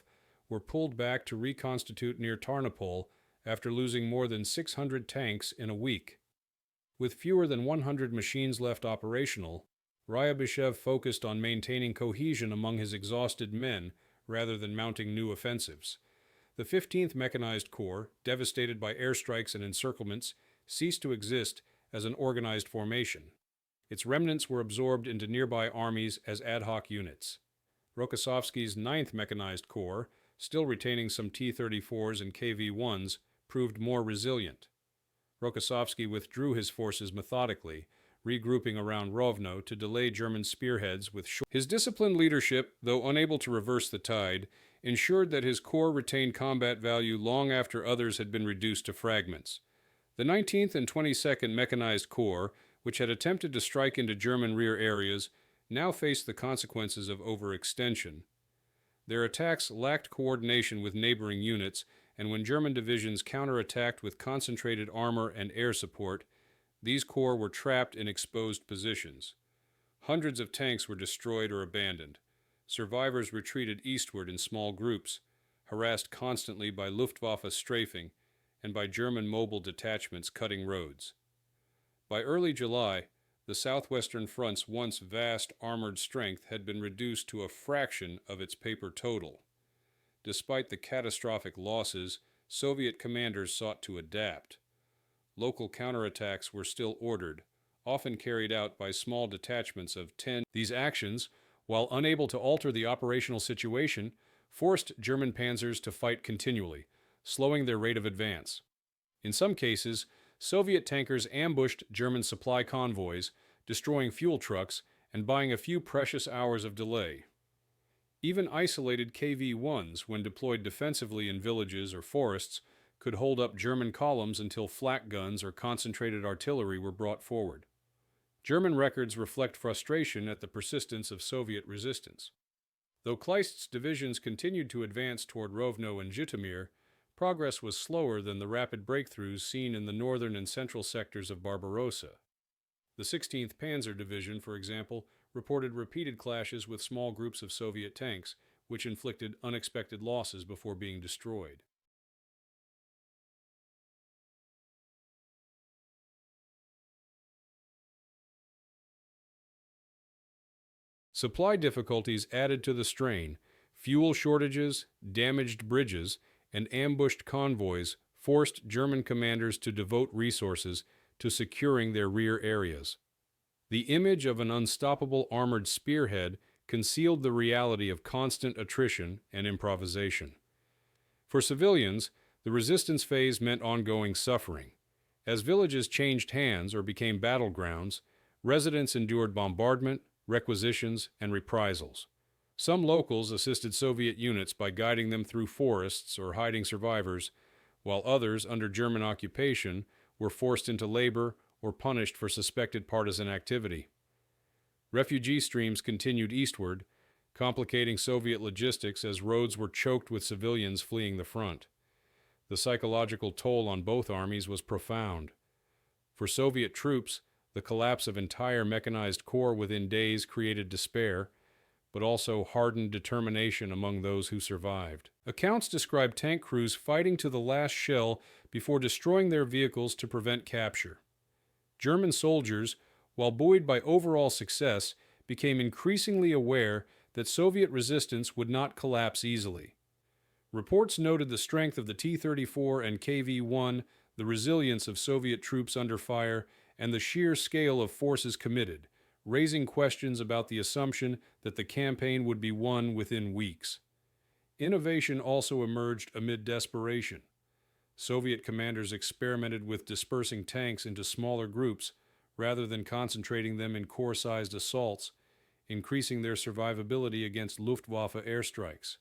were pulled back to reconstitute near Tarnopol after losing more than 600 tanks in a week. With fewer than 100 machines left operational, Ryabyshev focused on maintaining cohesion among his exhausted men rather than mounting new offensives. The 15th Mechanized Corps, devastated by airstrikes and encirclements, ceased to exist as an organized formation. Its remnants were absorbed into nearby armies as ad hoc units. Rokossovsky's 9th Mechanized Corps, still retaining some T-34s and KV-1s, proved more resilient. Rokossovsky withdrew his forces methodically, regrouping around Rovno to delay German spearheads with His disciplined leadership, though unable to reverse the tide, ensured that his corps retained combat value long after others had been reduced to fragments. The 19th and 22nd Mechanized Corps, which had attempted to strike into German rear areas, now faced the consequences of overextension. Their attacks lacked coordination with neighboring units, and when German divisions counterattacked with concentrated armor and air support, these corps were trapped in exposed positions. Hundreds of tanks were destroyed or abandoned. Survivors retreated eastward in small groups, harassed constantly by Luftwaffe strafing and by German mobile detachments cutting roads. By early July, the Southwestern Front's once vast armored strength had been reduced to a fraction of its paper total. Despite the catastrophic losses, Soviet commanders sought to adapt. Local counterattacks were still ordered, often carried out by small detachments of 10. These actions, while unable to alter the operational situation, forced German panzers to fight continually, slowing their rate of advance. In some cases, Soviet tankers ambushed German supply convoys, destroying fuel trucks and buying a few precious hours of delay. Even isolated KV-1s, when deployed defensively in villages or forests, could hold up German columns until flak guns or concentrated artillery were brought forward. German records reflect frustration at the persistence of Soviet resistance. Though Kleist's divisions continued to advance toward Rovno and Zhytomyr, progress was slower than the rapid breakthroughs seen in the northern and central sectors of Barbarossa. The 16th Panzer Division, for example, reported repeated clashes with small groups of Soviet tanks, which inflicted unexpected losses before being destroyed. Supply difficulties added to the strain. Fuel shortages, damaged bridges, and ambushed convoys forced German commanders to devote resources to securing their rear areas. The image of an unstoppable armored spearhead concealed the reality of constant attrition and improvisation. For civilians, the resistance phase meant ongoing suffering. As villages changed hands or became battlegrounds, residents endured bombardment, requisitions, and reprisals. Some locals assisted Soviet units by guiding them through forests or hiding survivors, while others, under German occupation, were forced into labor or punished for suspected partisan activity. Refugee streams continued eastward, complicating Soviet logistics as roads were choked with civilians fleeing the front. The psychological toll on both armies was profound. For Soviet troops, the collapse of entire mechanized corps within days created despair, but also hardened determination among those who survived. Accounts describe tank crews fighting to the last shell before destroying their vehicles to prevent capture. German soldiers, while buoyed by overall success, became increasingly aware that Soviet resistance would not collapse easily. Reports noted the strength of the T-34 and KV-1, the resilience of Soviet troops under fire, and the sheer scale of forces committed, raising questions about the assumption that the campaign would be won within weeks. Innovation also emerged amid desperation. Soviet commanders experimented with dispersing tanks into smaller groups rather than concentrating them in corps-sized assaults, increasing their survivability against Luftwaffe airstrikes.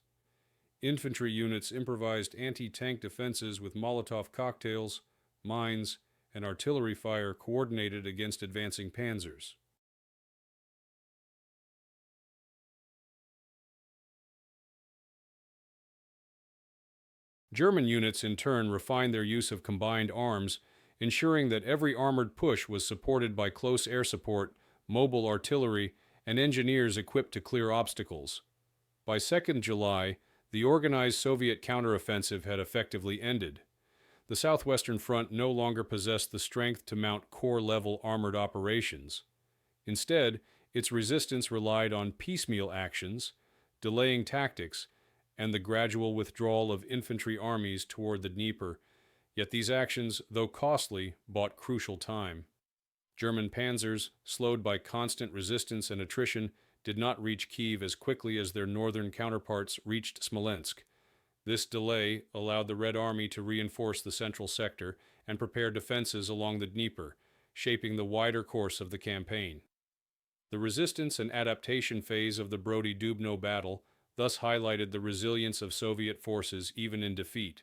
Infantry units improvised anti-tank defenses with Molotov cocktails, mines, and artillery fire coordinated against advancing panzers. German units, in turn, refined their use of combined arms, ensuring that every armored push was supported by close air support, mobile artillery, and engineers equipped to clear obstacles. By 2nd July, the organized Soviet counteroffensive had effectively ended. The Southwestern Front no longer possessed the strength to mount corps-level armored operations. Instead, its resistance relied on piecemeal actions, delaying tactics, and the gradual withdrawal of infantry armies toward the Dnieper, yet these actions, though costly, bought crucial time. German panzers, slowed by constant resistance and attrition, did not reach Kiev as quickly as their northern counterparts reached Smolensk. This delay allowed the Red Army to reinforce the central sector and prepare defenses along the Dnieper, shaping the wider course of the campaign. The resistance and adaptation phase of the Brody-Dubno battle thus highlighted the resilience of Soviet forces even in defeat.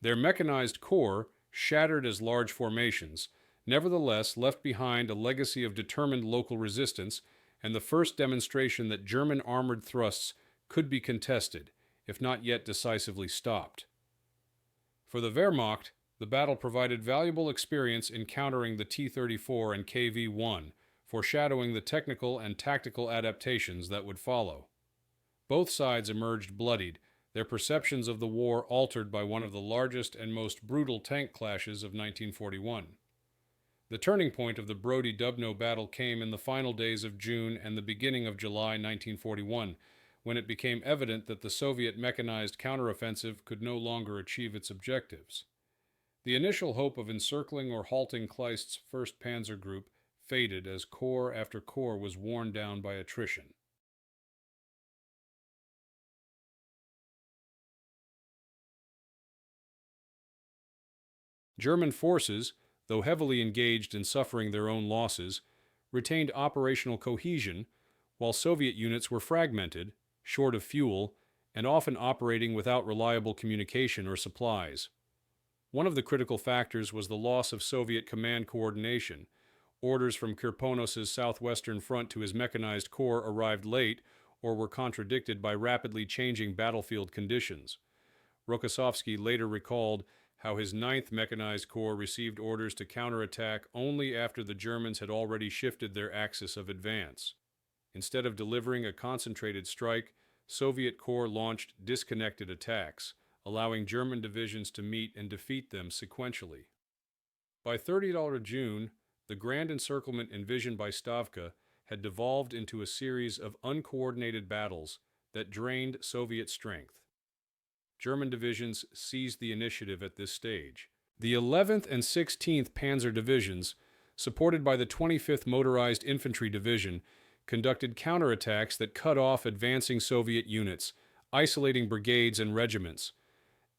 Their mechanized corps, shattered as large formations, nevertheless left behind a legacy of determined local resistance and the first demonstration that German armored thrusts could be contested, if not yet decisively stopped. For the Wehrmacht, the battle provided valuable experience in countering the T-34 and KV-1, foreshadowing the technical and tactical adaptations that would follow. Both sides emerged bloodied, their perceptions of the war altered by one of the largest and most brutal tank clashes of 1941. The turning point of the Brody-Dubno battle came in the final days of June and the beginning of July 1941, when it became evident that the Soviet mechanized counteroffensive could no longer achieve its objectives. The initial hope of encircling or halting Kleist's 1st Panzer Group faded as corps after corps was worn down by attrition. German forces, though heavily engaged in suffering their own losses, retained operational cohesion, while Soviet units were fragmented, short of fuel, and often operating without reliable communication or supplies. One of the critical factors was the loss of Soviet command coordination. Orders from Kirponos's southwestern front to his mechanized corps arrived late or were contradicted by rapidly changing battlefield conditions. Rokossovsky later recalled how his 9th Mechanized Corps received orders to counterattack only after the Germans had already shifted their axis of advance. Instead of delivering a concentrated strike, Soviet corps launched disconnected attacks, allowing German divisions to meet and defeat them sequentially. By 30 June, the grand encirclement envisioned by Stavka had devolved into a series of uncoordinated battles that drained Soviet strength. German divisions seized the initiative at this stage. The 11th and 16th Panzer Divisions, supported by the 25th Motorized Infantry Division, conducted counterattacks that cut off advancing Soviet units, isolating brigades and regiments.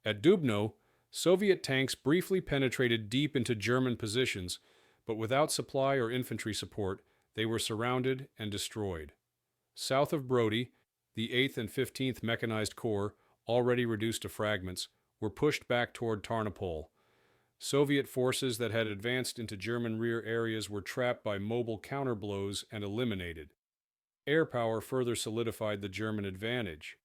At Dubno, Soviet tanks briefly penetrated deep into German positions, but without supply or infantry support, they were surrounded and destroyed. South of Brody, the 8th and 15th Mechanized Corps, already reduced to fragments, were pushed back toward Tarnopol. Soviet forces that had advanced into German rear areas were trapped by mobile counterblows and eliminated. Air power further solidified the German advantage.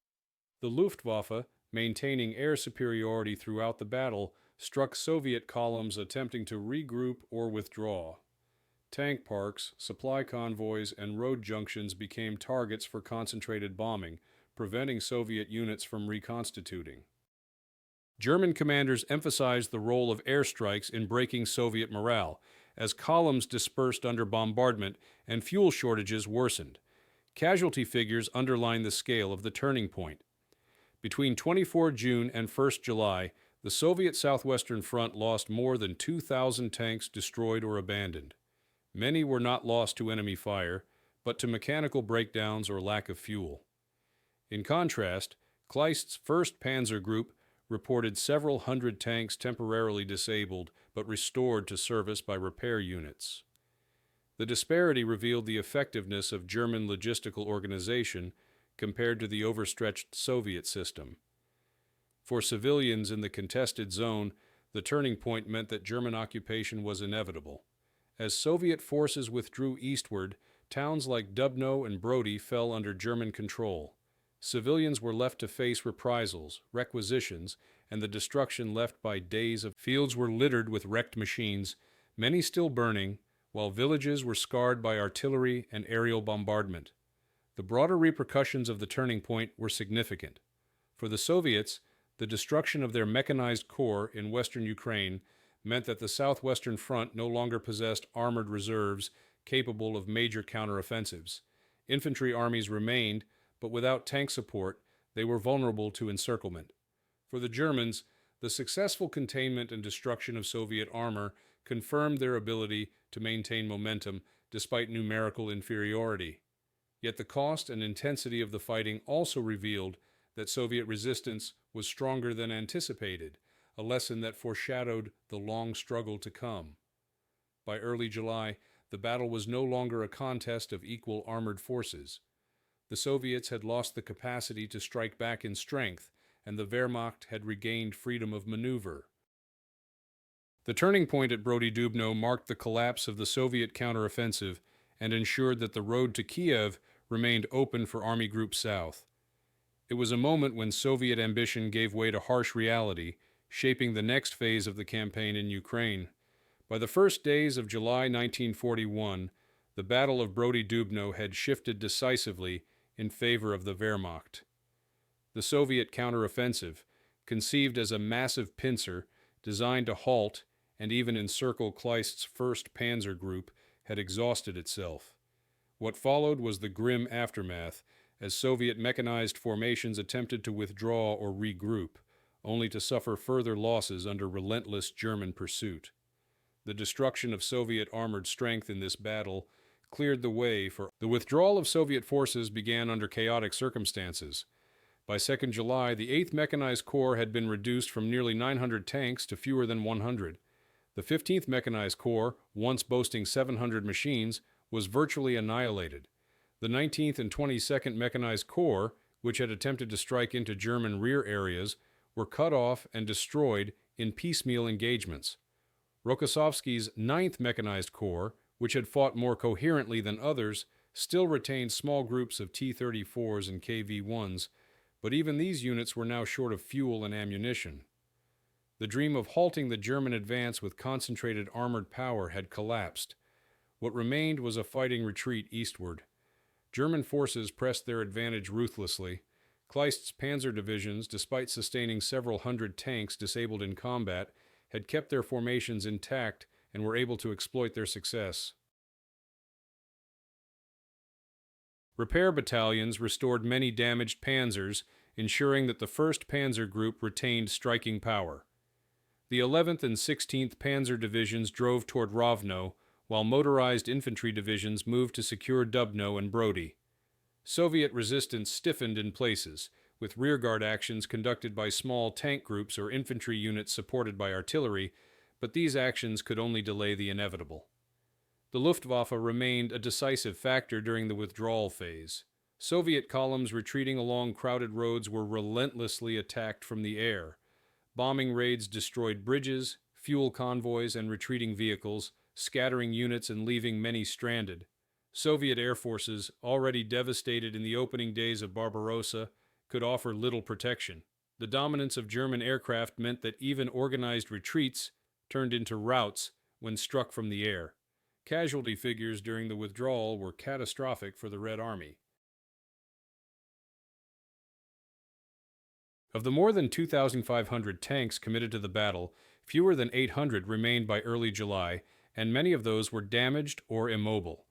The Luftwaffe, maintaining air superiority throughout the battle, struck Soviet columns attempting to regroup or withdraw. Tank parks, supply convoys, and road junctions became targets for concentrated bombing, preventing Soviet units from reconstituting. German commanders emphasized the role of airstrikes in breaking Soviet morale, as columns dispersed under bombardment and fuel shortages worsened. Casualty figures underline the scale of the turning point. Between 24 June and 1 July, the Soviet Southwestern Front lost more than 2,000 tanks destroyed or abandoned. Many were not lost to enemy fire, but to mechanical breakdowns or lack of fuel. In contrast, Kleist's 1st Panzer Group reported several hundred tanks temporarily disabled but restored to service by repair units. The disparity revealed the effectiveness of German logistical organization compared to the overstretched Soviet system. For civilians in the contested zone, the turning point meant that German occupation was inevitable. As Soviet forces withdrew eastward, towns like Dubno and Brody fell under German control. Civilians were left to face reprisals, requisitions, and the destruction left by days of fields were littered with wrecked machines, many still burning, while villages were scarred by artillery and aerial bombardment. The broader repercussions of the turning point were significant. For the Soviets, the destruction of their mechanized corps in western Ukraine meant that the Southwestern Front no longer possessed armored reserves capable of major counteroffensives. Infantry armies remained, but without tank support, they were vulnerable to encirclement. For the Germans, the successful containment and destruction of Soviet armor confirmed their ability to maintain momentum despite numerical inferiority. Yet the cost and intensity of the fighting also revealed that Soviet resistance was stronger than anticipated, a lesson that foreshadowed the long struggle to come. By early July, the battle was no longer a contest of equal armored forces. The Soviets had lost the capacity to strike back in strength, and the Wehrmacht had regained freedom of maneuver. The turning point at Brody-Dubno marked the collapse of the Soviet counteroffensive and ensured that the road to Kiev remained open for Army Group South. It was a moment when Soviet ambition gave way to harsh reality, shaping the next phase of the campaign in Ukraine. By the first days of July 1941, the Battle of Brody-Dubno had shifted decisively in favor of the Wehrmacht. The Soviet counteroffensive, conceived as a massive pincer designed to halt and even encircle Kleist's 1st Panzer Group, had exhausted itself. What followed was the grim aftermath, as Soviet mechanized formations attempted to withdraw or regroup, only to suffer further losses under relentless German pursuit. The destruction of Soviet armored strength in this battle cleared the way for the withdrawal of Soviet forces began under chaotic circumstances. By 2nd July, the 8th Mechanized Corps had been reduced from nearly 900 tanks to fewer than 100. The 15th Mechanized Corps, once boasting 700 machines, was virtually annihilated. The 19th and 22nd Mechanized Corps, which had attempted to strike into German rear areas, were cut off and destroyed in piecemeal engagements. Rokossovsky's 9th Mechanized Corps, which had fought more coherently than others, still retained small groups of T-34s and KV-1s, but even these units were now short of fuel and ammunition. The dream of halting the German advance with concentrated armored power had collapsed. What remained was a fighting retreat eastward. German forces pressed their advantage ruthlessly. Kleist's panzer divisions, despite sustaining several hundred tanks disabled in combat, had kept their formations intact and were able to exploit their success. Repair battalions restored many damaged panzers, ensuring that the 1st Panzer Group retained striking power. The 11th and 16th Panzer Divisions drove toward Rovno, while motorized infantry divisions moved to secure Dubno and Brody. Soviet resistance stiffened in places, with rearguard actions conducted by small tank groups or infantry units supported by artillery, but these actions could only delay the inevitable. The Luftwaffe remained a decisive factor during the withdrawal phase. Soviet columns retreating along crowded roads were relentlessly attacked from the air. Bombing raids destroyed bridges, fuel convoys, and retreating vehicles, scattering units and leaving many stranded. Soviet air forces, already devastated in the opening days of Barbarossa, could offer little protection. The dominance of German aircraft meant that even organized retreats turned into routs when struck from the air. Casualty figures during the withdrawal were catastrophic for the Red Army. Of the more than 2,500 tanks committed to the battle, fewer than 800 remained by early July, and many of those were damaged or immobile.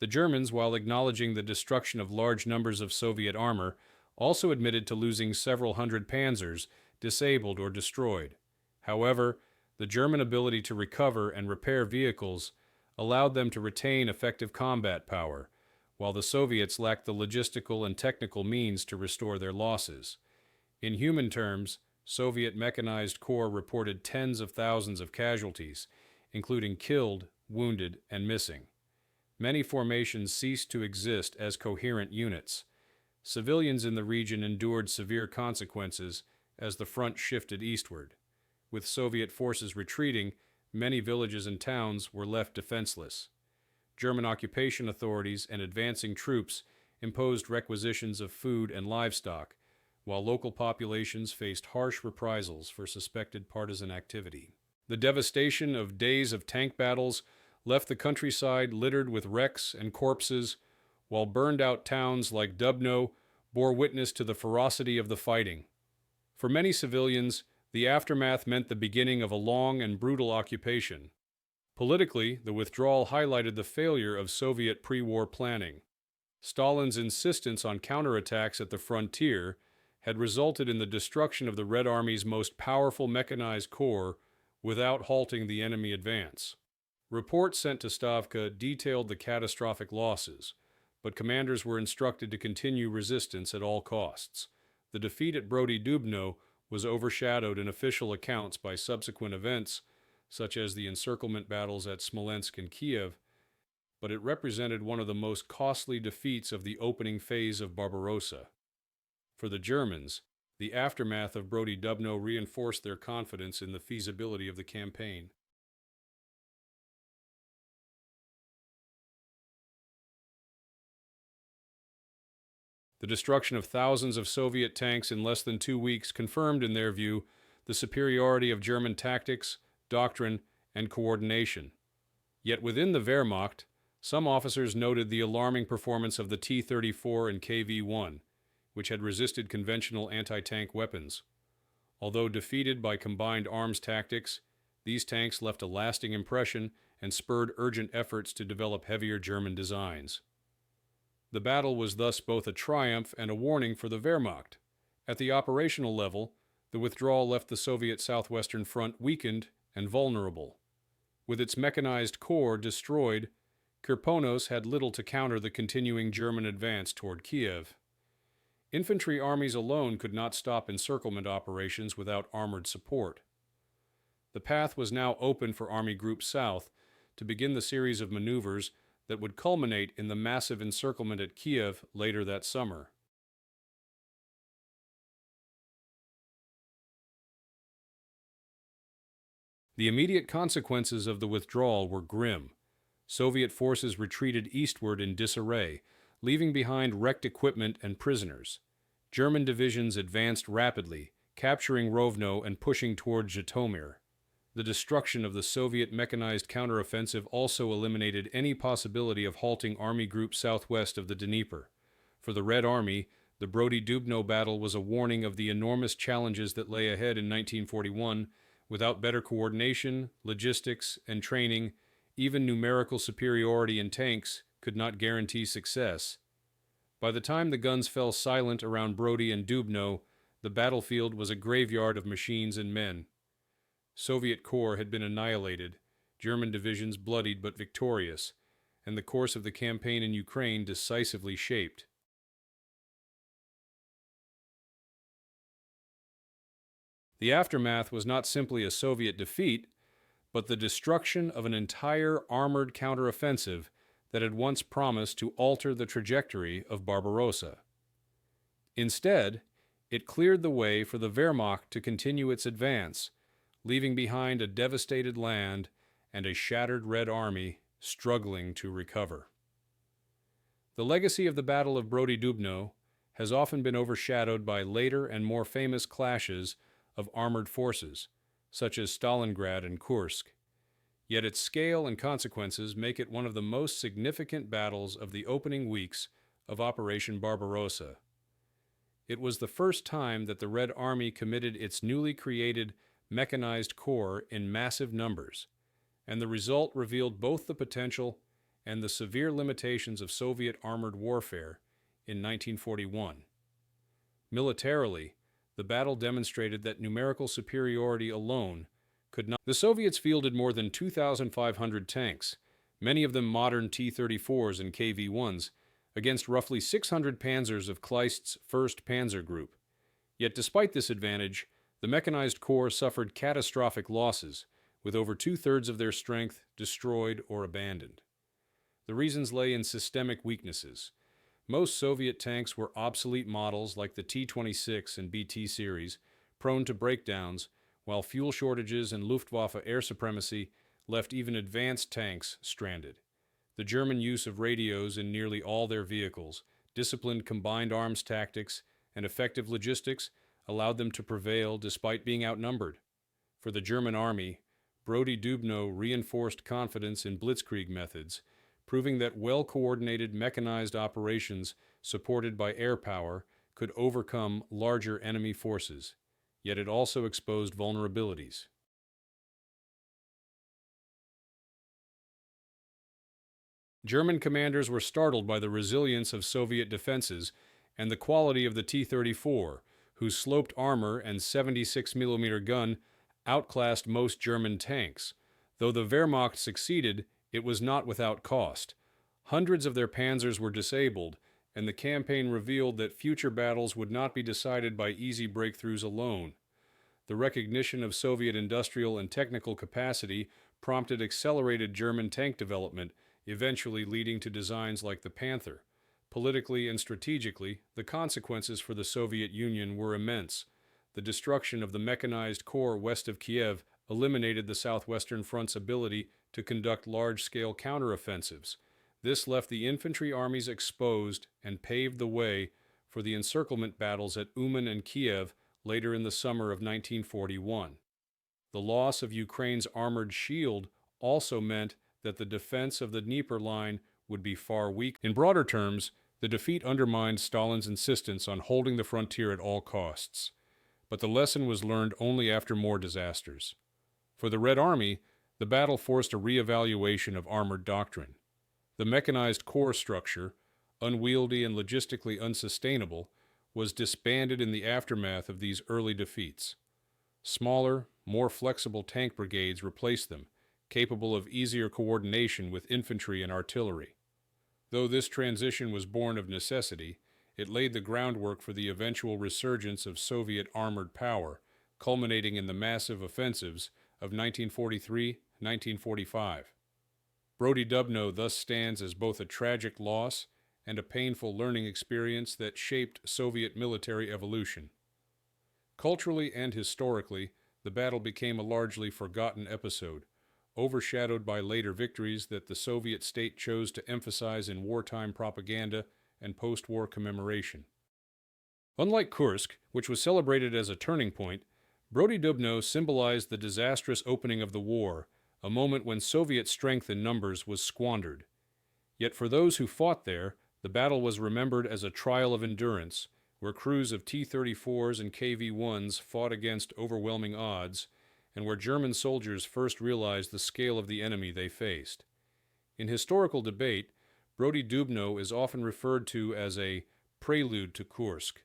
The Germans, while acknowledging the destruction of large numbers of Soviet armor, also admitted to losing several hundred panzers, disabled or destroyed. However, the German ability to recover and repair vehicles allowed them to retain effective combat power, while the Soviets lacked the logistical and technical means to restore their losses. In human terms, Soviet mechanized corps reported tens of thousands of casualties, including killed, wounded, and missing. Many formations ceased to exist as coherent units. Civilians in the region endured severe consequences as the front shifted eastward. With Soviet forces retreating, many villages and towns were left defenseless. German occupation authorities and advancing troops imposed requisitions of food and livestock, while local populations faced harsh reprisals for suspected partisan activity. The devastation of days of tank battles left the countryside littered with wrecks and corpses, while burned-out towns like Dubno bore witness to the ferocity of the fighting. For many civilians, the aftermath meant the beginning of a long and brutal occupation. Politically, the withdrawal highlighted the failure of Soviet pre-war planning. Stalin's insistence on counterattacks at the frontier had resulted in the destruction of the Red Army's most powerful mechanized corps without halting the enemy advance. Reports sent to Stavka detailed the catastrophic losses, but commanders were instructed to continue resistance at all costs. The defeat at Brody Dubno was overshadowed in official accounts by subsequent events, such as the encirclement battles at Smolensk and Kiev, but it represented one of the most costly defeats of the opening phase of Barbarossa. For the Germans, the aftermath of Brody Dubno reinforced their confidence in the feasibility of the campaign. The destruction of thousands of Soviet tanks in less than 2 weeks confirmed, in their view, the superiority of German tactics, doctrine, and coordination. Yet within the Wehrmacht, some officers noted the alarming performance of the T-34 and KV-1, which had resisted conventional anti-tank weapons. Although defeated by combined arms tactics, These tanks left a lasting impression and spurred urgent efforts to develop heavier German designs. The battle was thus both a triumph and a warning for the Wehrmacht. At the operational level, the withdrawal left the Soviet southwestern front weakened and vulnerable. With its mechanized corps destroyed, Kirponos had little to counter the continuing German advance toward Kiev. Infantry armies alone could not stop encirclement operations without armored support. The path was now open for Army Group South to begin the series of maneuvers that would culminate in the massive encirclement at Kiev later that summer. The immediate consequences of the withdrawal were grim. Soviet forces retreated eastward in disarray, leaving behind wrecked equipment and prisoners. German divisions advanced rapidly, capturing Rovno and pushing toward Zhytomyr. The destruction of the Soviet mechanized counteroffensive also eliminated any possibility of halting Army Group southwest of the Dnieper. For the Red Army, the Brody-Dubno battle was a warning of the enormous challenges that lay ahead in 1941. Without better coordination, logistics, and training, even numerical superiority in tanks could not guarantee success. By the time the guns fell silent around Brody and Dubno, the battlefield was a graveyard of machines and men. Soviet corps had been annihilated, German divisions bloodied but victorious, and the course of the campaign in Ukraine decisively shaped. The aftermath was not simply a Soviet defeat, but the destruction of an entire armored counteroffensive that had once promised to alter the trajectory of Barbarossa. Instead, it cleared the way for the Wehrmacht to continue its advance, leaving behind a devastated land and a shattered Red Army struggling to recover. The legacy of the Battle of Brody-Dubno has often been overshadowed by later and more famous clashes of armored forces, such as Stalingrad and Kursk. Yet its scale and consequences make it one of the most significant battles of the opening weeks of Operation Barbarossa. It was the first time that the Red Army committed its newly created mechanized corps in massive numbers, and the result revealed both the potential and the severe limitations of Soviet armored warfare in 1941. Militarily, the battle demonstrated that numerical superiority alone could not. The Soviets fielded more than 2,500 tanks, many of them modern T-34s and KV-1s, against roughly 600 panzers of Kleist's 1st Panzer Group. Yet despite this advantage, the mechanized corps suffered catastrophic losses, with over two-thirds of their strength destroyed or abandoned. The reasons lay in systemic weaknesses. Most Soviet tanks were obsolete models like the T-26 and BT series, prone to breakdowns, while fuel shortages and Luftwaffe air supremacy left even advanced tanks stranded. The German use of radios in nearly all their vehicles, disciplined combined arms tactics, and effective logistics allowed them to prevail despite being outnumbered. For the German army, Brody-Dubno reinforced confidence in blitzkrieg methods, proving that well-coordinated mechanized operations supported by air power could overcome larger enemy forces. Yet it also exposed vulnerabilities. German commanders were startled by the resilience of Soviet defenses and the quality of the T-34, whose sloped armor and 76mm gun outclassed most German tanks. Though the Wehrmacht succeeded, it was not without cost. Hundreds of their panzers were disabled, and the campaign revealed that future battles would not be decided by easy breakthroughs alone. The recognition of Soviet industrial and technical capacity prompted accelerated German tank development, eventually leading to designs like the Panther. Politically and strategically, the consequences for the Soviet Union were immense. The destruction of the mechanized corps west of Kiev eliminated the Southwestern Front's ability to conduct large-scale counteroffensives. This left the infantry armies exposed and paved the way for the encirclement battles at Uman and Kiev later in the summer of 1941. The loss of Ukraine's armored shield also meant that the defense of the Dnieper line would be far weaker. In broader terms, the defeat undermined Stalin's insistence on holding the frontier at all costs. But the lesson was learned only after more disasters. For the Red Army, the battle forced a re-evaluation of armored doctrine. The mechanized corps structure, unwieldy and logistically unsustainable, was disbanded in the aftermath of these early defeats. Smaller, more flexible tank brigades replaced them, capable of easier coordination with infantry and artillery. Though this transition was born of necessity, it laid the groundwork for the eventual resurgence of Soviet armored power, culminating in the massive offensives of 1943-1945. Brody Dubno thus stands as both a tragic loss and a painful learning experience that shaped Soviet military evolution. Culturally and historically, the battle became a largely forgotten episode, overshadowed by later victories that the Soviet state chose to emphasize in wartime propaganda and post-war commemoration. Unlike Kursk, which was celebrated as a turning point, Brody Dubno symbolized the disastrous opening of the war, a moment when Soviet strength in numbers was squandered. Yet for those who fought there, the battle was remembered as a trial of endurance, where crews of T-34s and KV-1s fought against overwhelming odds, and where German soldiers first realized the scale of the enemy they faced. In historical debate, Brody Dubno is often referred to as a prelude to Kursk.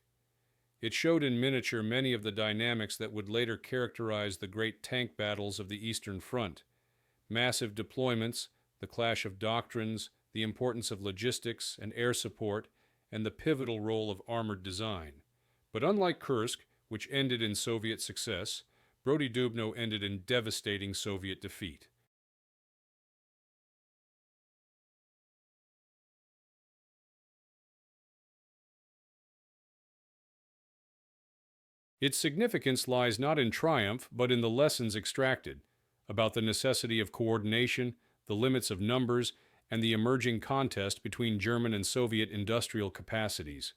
It showed in miniature many of the dynamics that would later characterize the great tank battles of the Eastern Front. Massive deployments, the clash of doctrines, the importance of logistics and air support, and the pivotal role of armored design. But unlike Kursk, which ended in Soviet success, Brody Dubno ended in devastating Soviet defeat. Its significance lies not in triumph, but in the lessons extracted, about the necessity of coordination, the limits of numbers, and the emerging contest between German and Soviet industrial capacities.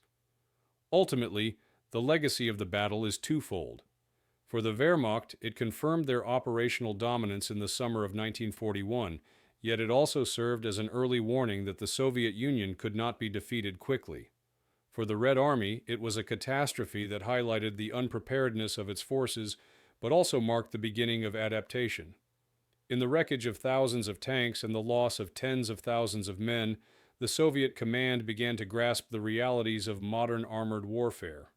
Ultimately, the legacy of the battle is twofold. For the Wehrmacht, it confirmed their operational dominance in the summer of 1941, yet it also served as an early warning that the Soviet Union could not be defeated quickly. For the Red Army, it was a catastrophe that highlighted the unpreparedness of its forces, but also marked the beginning of adaptation. In the wreckage of thousands of tanks and the loss of tens of thousands of men, the Soviet command began to grasp the realities of modern armored warfare.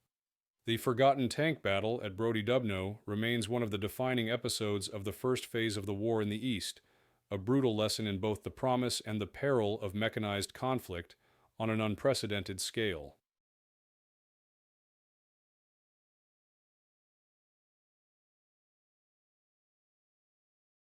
The forgotten tank battle at Brody Dubno remains one of the defining episodes of the first phase of the war in the East, a brutal lesson in both the promise and the peril of mechanized conflict on an unprecedented scale.